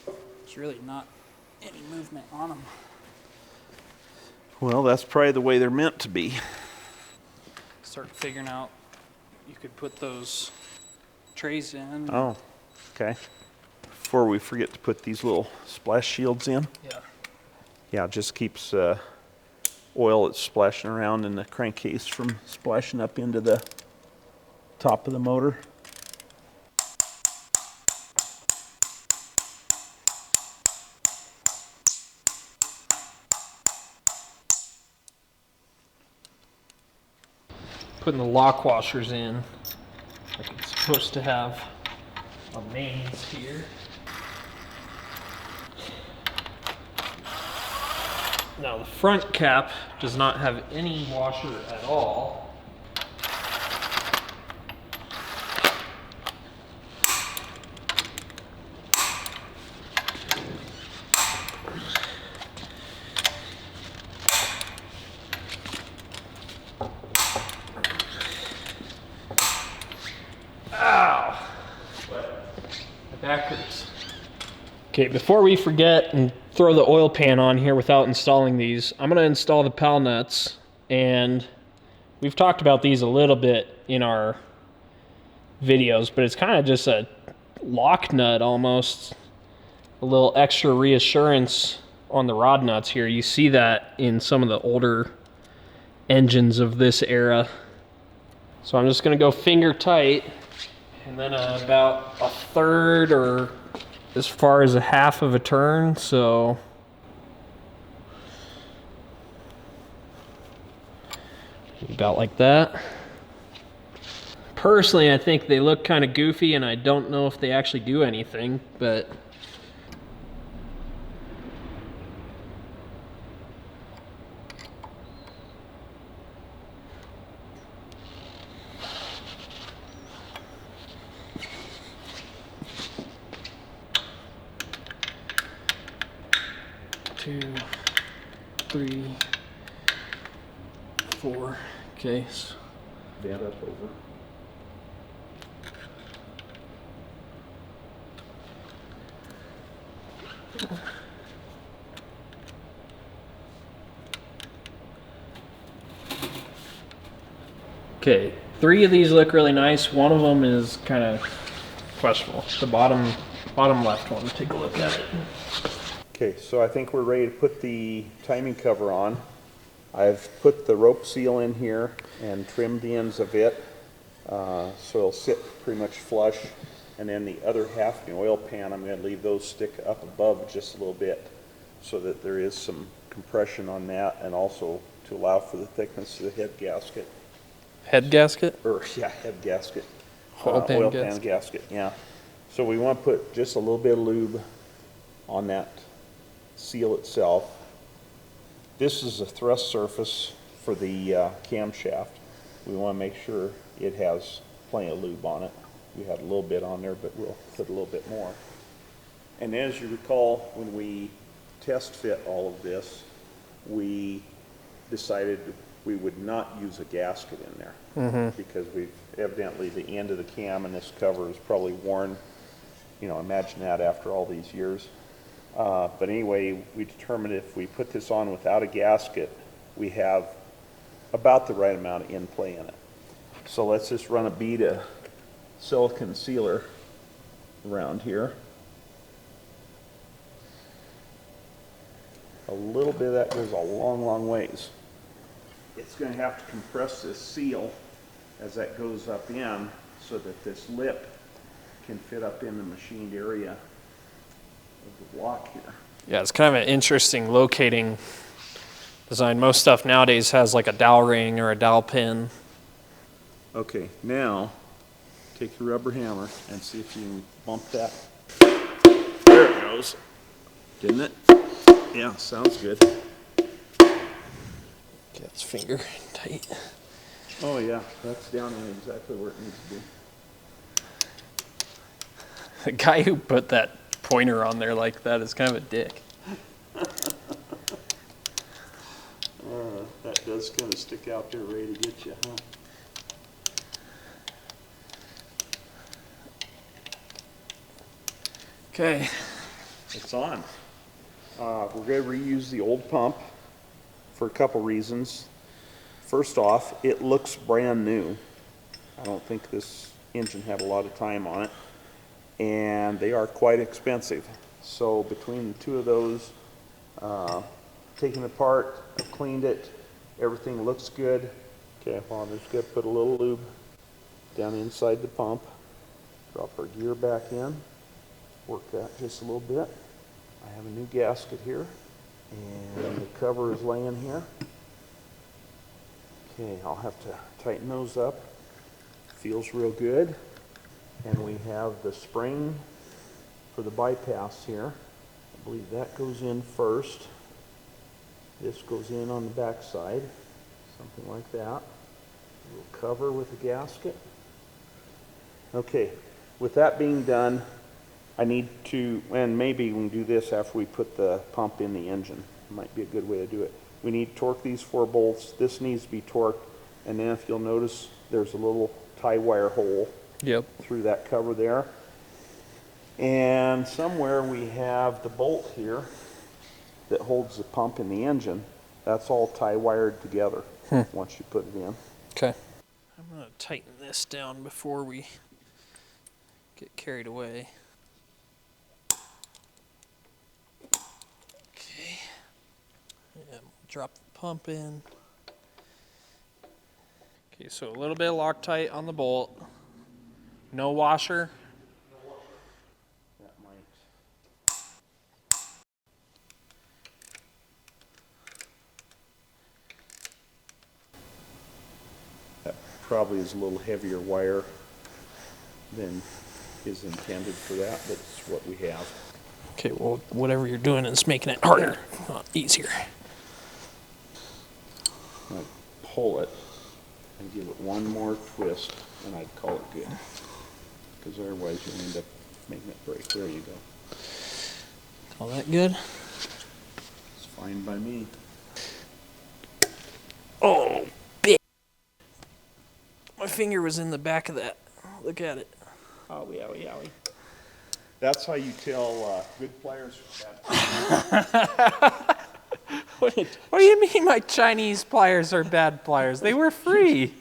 There's really not any movement on them. Well, that's probably the way they're meant to be. Start figuring out, you could put those trays in. Oh, okay. Before we forget to put these little splash shields in. Yeah. Yeah, it just keeps oil that's splashing around in the crankcase from splashing up into the top of the motor. Putting the lock washers in. Like it's supposed to have a mains here. Now the front cap does not have any washer at all. Ow! My back hurts. Okay, before we forget and throw the oil pan on here without installing these, I'm going to install the PAL nuts, and we've talked about these a little bit in our videos, but it's kind of just a lock nut almost, a little extra reassurance on the rod nuts here. You see that in some of the older engines of this era. So I'm just going to go finger tight, and then about a third or as far as a half of a turn, so about like that. Personally, I think they look kind of goofy, and I don't know if they actually do anything, but two, three, four. Okay. Band up over. Okay, 3 of these look really nice. One of them is kind of questionable. The bottom left one. Take a look at it. Okay, so I think we're ready to put the timing cover on. I've put the rope seal in here and trimmed the ends of it, so it'll sit pretty much flush. And then the other half of the oil pan, I'm going to leave those stick up above just a little bit so that there is some compression on that, and also to allow for the thickness of the head gasket. Head gasket? Or, yeah, head gasket. Oil pan pan gasket, yeah. So we want to put just a little bit of lube on that seal itself. This is a thrust surface for the camshaft. We want to make sure it has plenty of lube on it. We had a little bit on there, but we'll put a little bit more. And as you recall, when we test fit all of this, we decided we would not use a gasket in there, because we've evidently the end of the cam and this cover is probably worn. You know, imagine that after all these years. But anyway, we determined if we put this on without a gasket, we have about the right amount of end play in it. So let's just run a bead of silicone sealer around here. A little bit of that goes a long, long ways. It's going to have to compress this seal as that goes up in so that this lip can fit up in the machined area of the block here. Yeah, it's kind of an interesting locating design. Most stuff nowadays has like a dowel ring or a dowel pin. Okay, now take your rubber hammer and see if you can bump that. There it goes. Didn't it? Yeah, sounds good. Okay, it's finger tight. Oh yeah, that's down in exactly where it needs to be. The guy who put that pointer on there like that is kind of a dick. That does kind of stick out there ready to get you, huh? Okay. It's on. We're going to reuse the old pump for a couple reasons. First off, it looks brand new. I don't think this engine had a lot of time on it, and they are quite expensive. So between the two of those, taken apart, I've cleaned it, Everything looks good. Okay, well, I'm just gonna put a little lube down inside the pump. Drop our gear back in. Work that just a little bit. I have a new gasket here, and the cover is laying here. Okay, I'll have to tighten those up. Feels real good. And we have the spring for the bypass here. I believe that goes in first. This goes in on the back side, something like that. We'll cover with the gasket. Okay, with that being done, I need to, and maybe we can do this after we put the pump in the engine. Might be a good way to do it. We need to torque these 4 bolts. This needs to be torqued, and then if you'll notice, there's a little tie wire hole through that cover there. And somewhere we have the bolt here that holds the pump in the engine. That's all tie wired together once you put it in. Okay. I'm going to tighten this down before we get carried away. Okay. Yeah, drop the pump in. Okay, so a little bit of Loctite on the bolt. No washer. That might. That probably is a little heavier wire than is intended for that, but it's what we have. Okay, well, whatever you're doing is making it harder, not easier. I'd pull it and give it one more twist, and I'd call it good. Because otherwise you'll end up making it break. There you go. All that good? It's fine by me. Oh, bitch. My finger was in the back of that. Look at it. Owie, owie, owie. That's how you tell good players from bad players. What do you mean my Chinese pliers are bad pliers? They were free.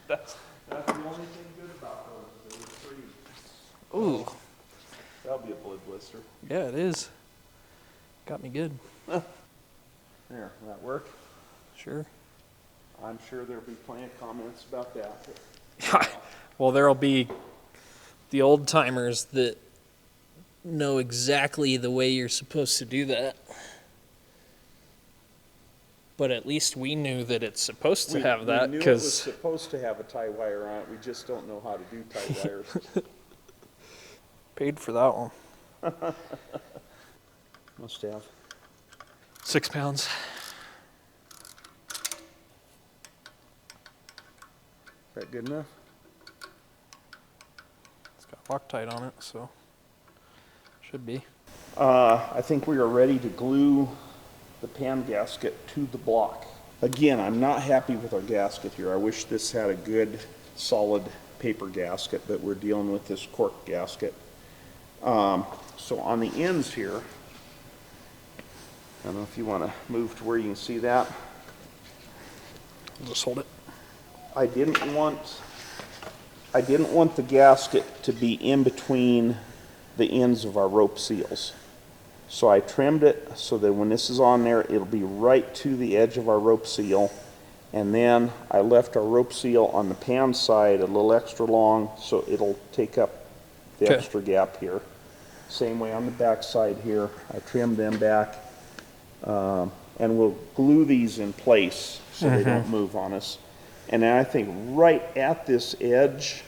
That's the only thing good about those. They were free. Ooh. That'll be a blood blister. Yeah, it is. Got me good. There, will that work? Sure. I'm sure there'll be plenty of comments about that. Well, there'll be the old timers that know exactly the way you're supposed to do that. But at least we knew that it's supposed to have that, we knew it was supposed to have a tie wire on it. We just don't know how to do tie wires. Paid for that one. Must have. 6 pounds. Is that good enough? It's got Loctite on it, so should be. I think we are ready to glue the pan gasket to the block. Again, I'm not happy with our gasket here. I wish this had a good, solid paper gasket, but we're dealing with this cork gasket. So on the ends here, I don't know if you want to move to where you can see that. Just hold it. I didn't want the gasket to be in between the ends of our rope seals. So I trimmed it so that when this is on there, it'll be right to the edge of our rope seal. And then I left our rope seal on the pan side a little extra long, so it'll take up the extra gap here. Same way on the back side here. I trimmed them back. And we'll glue these in place so they don't move on us. And then I think right at this edge,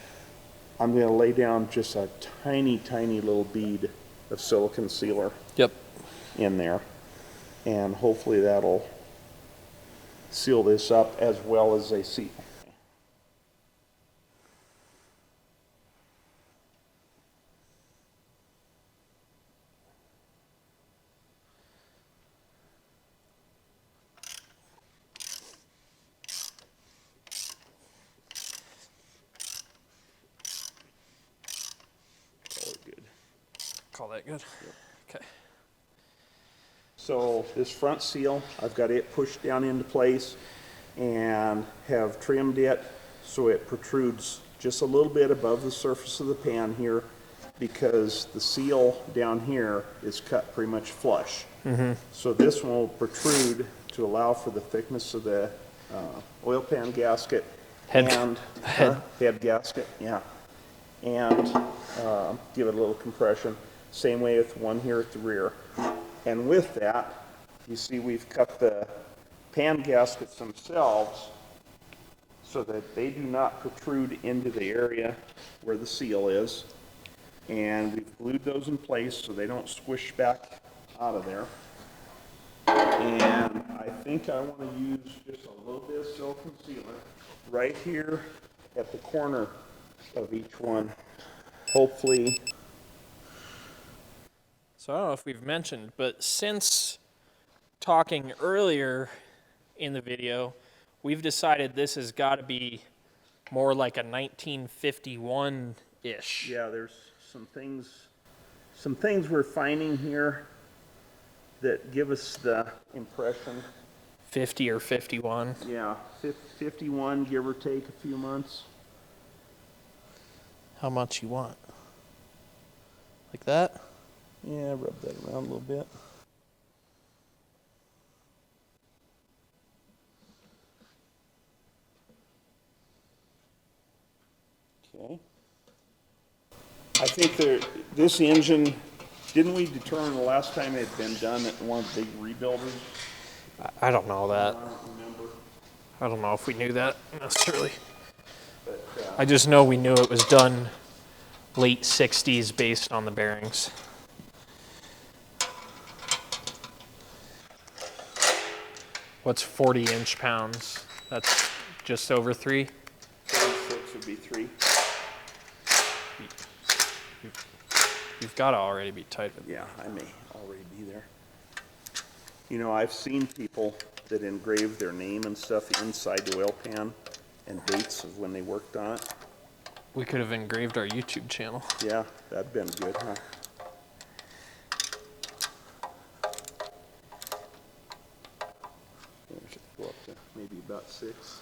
I'm going to lay down just a tiny, tiny little bead of silicone sealer. Yep. In there, and hopefully that'll seal this up as well as they seal. Call it good. Call that good? Yep. Okay. So this front seal, I've got it pushed down into place and have trimmed it so it protrudes just a little bit above the surface of the pan here, because the seal down here is cut pretty much flush. So this one will protrude to allow for the thickness of the oil pan gasket Head- and head gasket, yeah, and give it a little compression. Same way with one here at the rear. And with that, you see we've cut the pan gaskets themselves so that they do not protrude into the area where the seal is. And we've glued those in place so they don't squish back out of there. And I think I want to use just a little bit of silicone sealer right here at the corner of each one. Hopefully. So I don't know if we've mentioned, but since talking earlier in the video, we've decided this has got to be more like a 1951-ish. Yeah, there's some things we're finding here that give us the impression. 50 or 51. Yeah, 51, give or take a few months. How much you want? Like that? Yeah, rub that around a little bit. Okay. I think this engine, didn't we determine the last time it had been done at one of the big rebuilders? I don't know I that. don't remember. I don't know if we knew that necessarily. But, I just know we knew it was done late 60s based on the bearings. What's 40 inch-pounds? That's just over 3? 36 would be 3. You've got to already be tight with Yeah, I may already be there. You know, I've seen people that engrave their name and stuff inside the oil pan and dates of when they worked on it. We could have engraved our YouTube channel. Yeah, that'd been good, huh? I should go up to maybe about 6.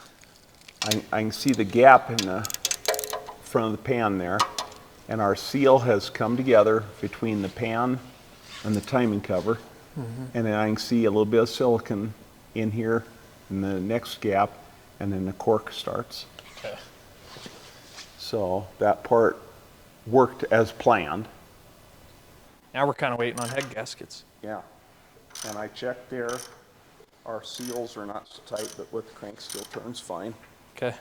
I can see the gap in the front of the pan there, and our seal has come together between the pan and the timing cover. And then I can see a little bit of silicone in here in the next gap, and then the cork starts. Okay. So that part worked as planned. Now we're kind of waiting on head gaskets. Yeah. And I checked there. Our seals are not so tight, but with the crank still turns fine. Okay.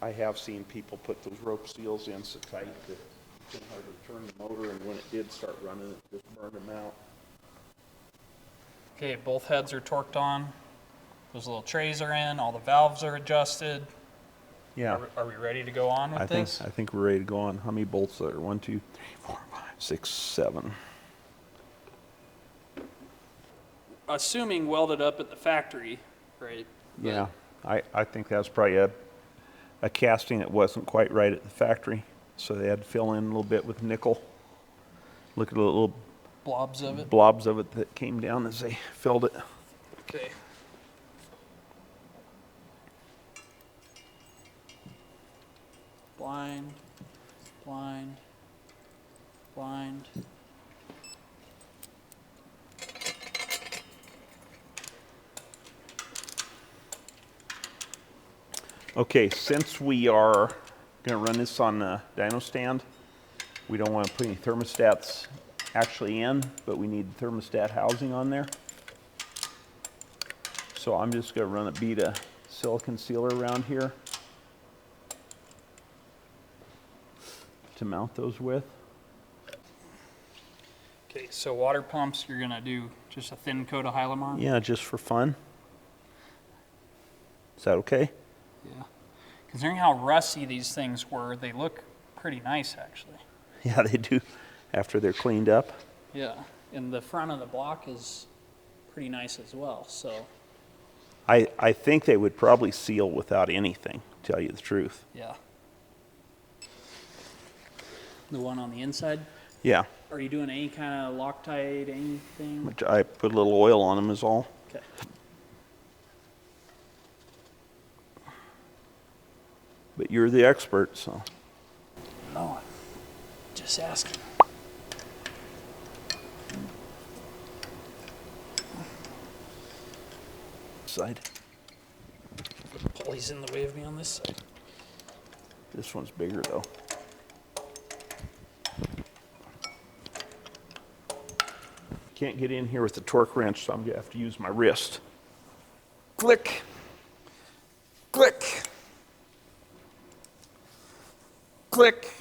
I have seen people put those rope seals in so tight that you couldn't hardly turn the motor, and when it did start running, it just burned them out. Okay, both heads are torqued on. Those little trays are in. All the valves are adjusted. Yeah. Are we ready to go on with this? I think we're ready to go on. How many bolts are there? 1, 2, 3, 4, 5, 6, 7. Assuming welded up at the factory, right? Yeah. I think that's probably a casting that wasn't quite right at the factory, so they had to fill in a little bit with nickel. Look at the little Blobs of it. blobs of it that came down as they filled it. Okay. Blind, blind, blind. Okay, since we are going to run this on the dyno stand, we don't want to put any thermostats actually in, but we need thermostat housing on there. So I'm just going to run a bead of silicone sealer around here to mount those with. Okay, so water pumps, you're gonna do just a thin coat of Hylamon? Yeah, just for fun. Is that okay? Yeah. Considering how rusty these things were, they look pretty nice actually. Yeah, they do after they're cleaned up. Yeah, and the front of the block is pretty nice as well, so. I think they would probably seal without anything, to tell you the truth. Yeah. The one on the inside? Yeah, Are you doing any kind of Loctite, anything? which I put a little oil on them is all. Okay. But you're the expert, so. No, just asking. Side. Pulleys in the way of me on this side. This one's bigger though. Can't get in here with the torque wrench, so I'm gonna have to use my wrist. Click, click, click,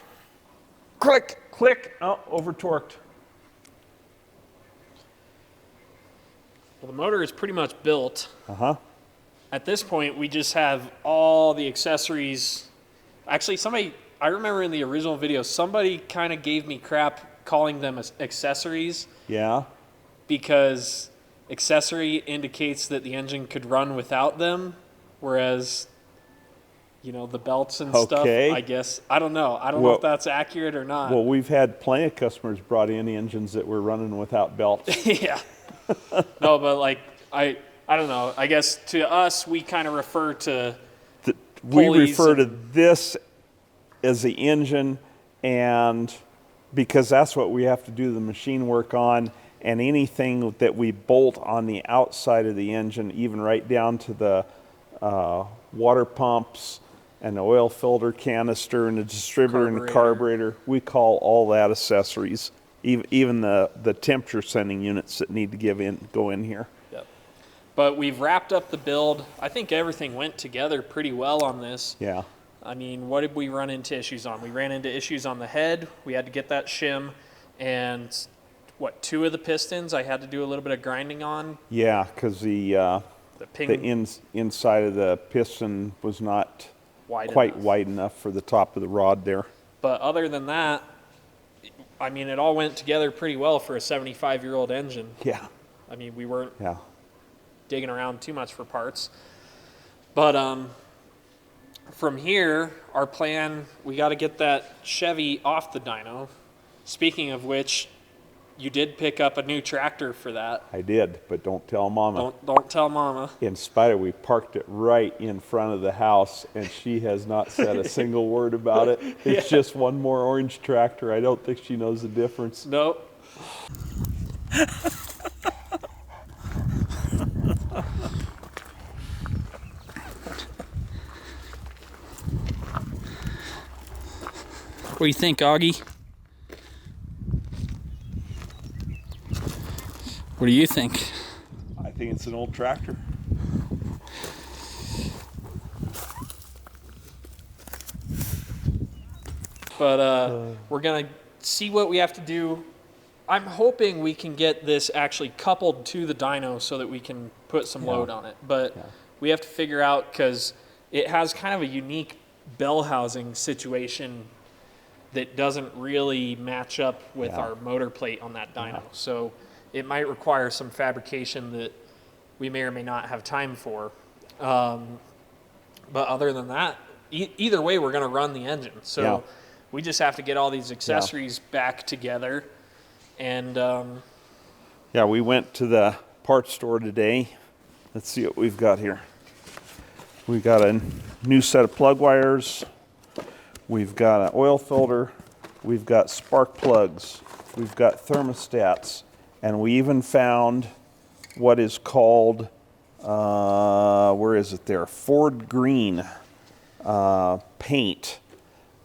click, click. Oh, over torqued. Well, the motor is pretty much built. Uh-huh. At this point, we just have all the accessories. Actually, I remember in the original video, somebody kind of gave me crap calling them accessories. Yeah. Because accessory indicates that the engine could run without them, whereas, you know, the belts and stuff, I guess, I don't know. I don't know if that's accurate or not. Well, we've had plenty of customers brought in engines that were running without belts. Yeah. No, but like, I don't know. I guess to us, we kind of refer to We refer to this as the engine, and because that's what we have to do the machine work on, and anything that we bolt on the outside of the engine, even right down to the water pumps and the oil filter canister and the distributor and the carburetor, we call all that accessories. Even the temperature sending units that need to go in here. Yep. But we've wrapped up the build. I think everything went together pretty well on this. Yeah. I mean, what did we run into issues on? We ran into issues on the head. We had to get that shim, and what, 2 of the pistons I had to do a little bit of grinding on. Yeah, because the inside of the piston was not quite wide enough for the top of the rod there. But other than that, I mean, it all went together pretty well for a 75-year-old engine. Yeah. I mean, we weren't digging around too much for parts. But from here, our plan, we got to get that Chevy off the dyno. Speaking of which, you did pick up a new tractor for that. I did, but don't tell Mama. Don't tell Mama. In spite of, we parked it right in front of the house, and she has not said a single word about it. It's just one more orange tractor. I don't think she knows the difference. Nope. What do you think, Augie? What do you think? I think it's an old tractor. But we're going to see what we have to do. I'm hoping we can get this actually coupled to the dyno so that we can put some load on it. But we have to figure out, because it has kind of a unique bell housing situation that doesn't really match up with our motor plate on that dyno. So it might require some fabrication that we may or may not have time for. But other than that, either way, we're going to run the engine. So we just have to get all these accessories back together. And we went to the parts store today. Let's see what we've got here. We've got a new set of plug wires. We've got an oil filter. We've got spark plugs. We've got thermostats. And we even found what is called, where is it there? Ford green paint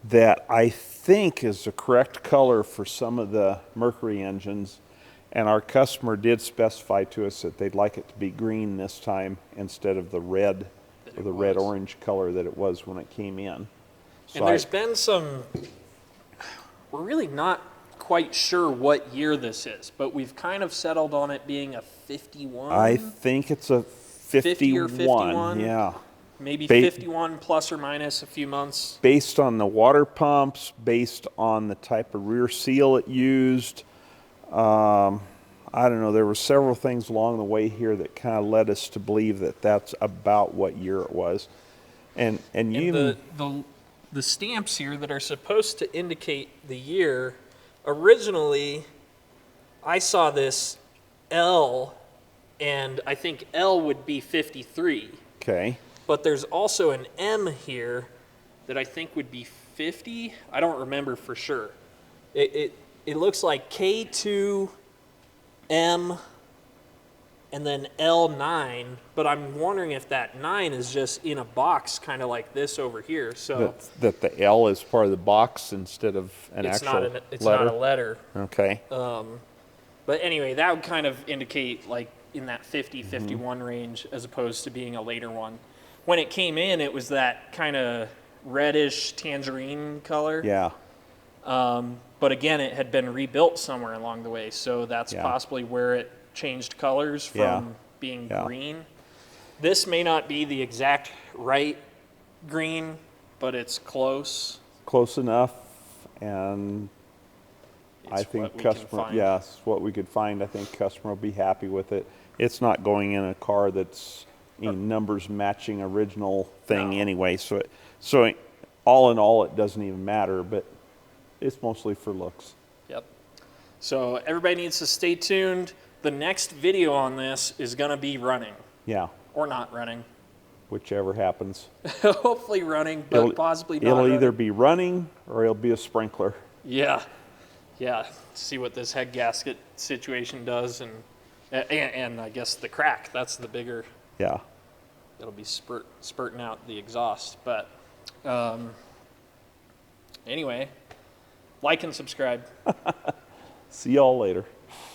that I think is the correct color for some of the Mercury engines. And our customer did specify to us that they'd like it to be green this time instead of the red or the red-orange color that it was when it came in. So and there's been some, we're really not quite sure what year this is, but we've kind of settled on it being a 51. I think it's a 50 or 51. Yeah. Maybe 51 plus or minus a few months. Based on the water pumps, based on the type of rear seal it used. I don't know, there were several things along the way here that kind of led us to believe that that's about what year it was. And you the stamps here that are supposed to indicate the year, originally I saw this L, and I think L would be 53. Okay. But there's also an M here that I think would be 50. I don't remember for sure. It looks like K2 M and then L9, but I'm wondering if that 9 is just in a box kind of like this over here. So That the L is part of the box instead of an it's actual not it's letter? not a letter. Okay. But anyway, that would kind of indicate like in that 50, 51 range as opposed to being a later one. When it came in, it was that kind of reddish tangerine color. Yeah. But again, it had been rebuilt somewhere along the way, so that's Yeah. possibly where it changed colors from Yeah. being Yeah. green. This may not be the exact right green, but it's close. Close enough, and I It's think what we can customer, find. yes, what we could find, I think customer will be happy with it. It's not going in a car that's in numbers matching original thing No. anyway, so all in all, it doesn't even matter, but it's mostly for looks. Yep. So everybody needs to stay tuned. The next video on this is going to be running, Yeah, or not running. whichever happens. Hopefully running, but possibly not It'll running. either be running or it'll be a sprinkler. Yeah, yeah. See what this head gasket situation does, and I guess the crack. That's the bigger. Yeah. It'll be spurting out the exhaust. But anyway, like and subscribe. See y'all later.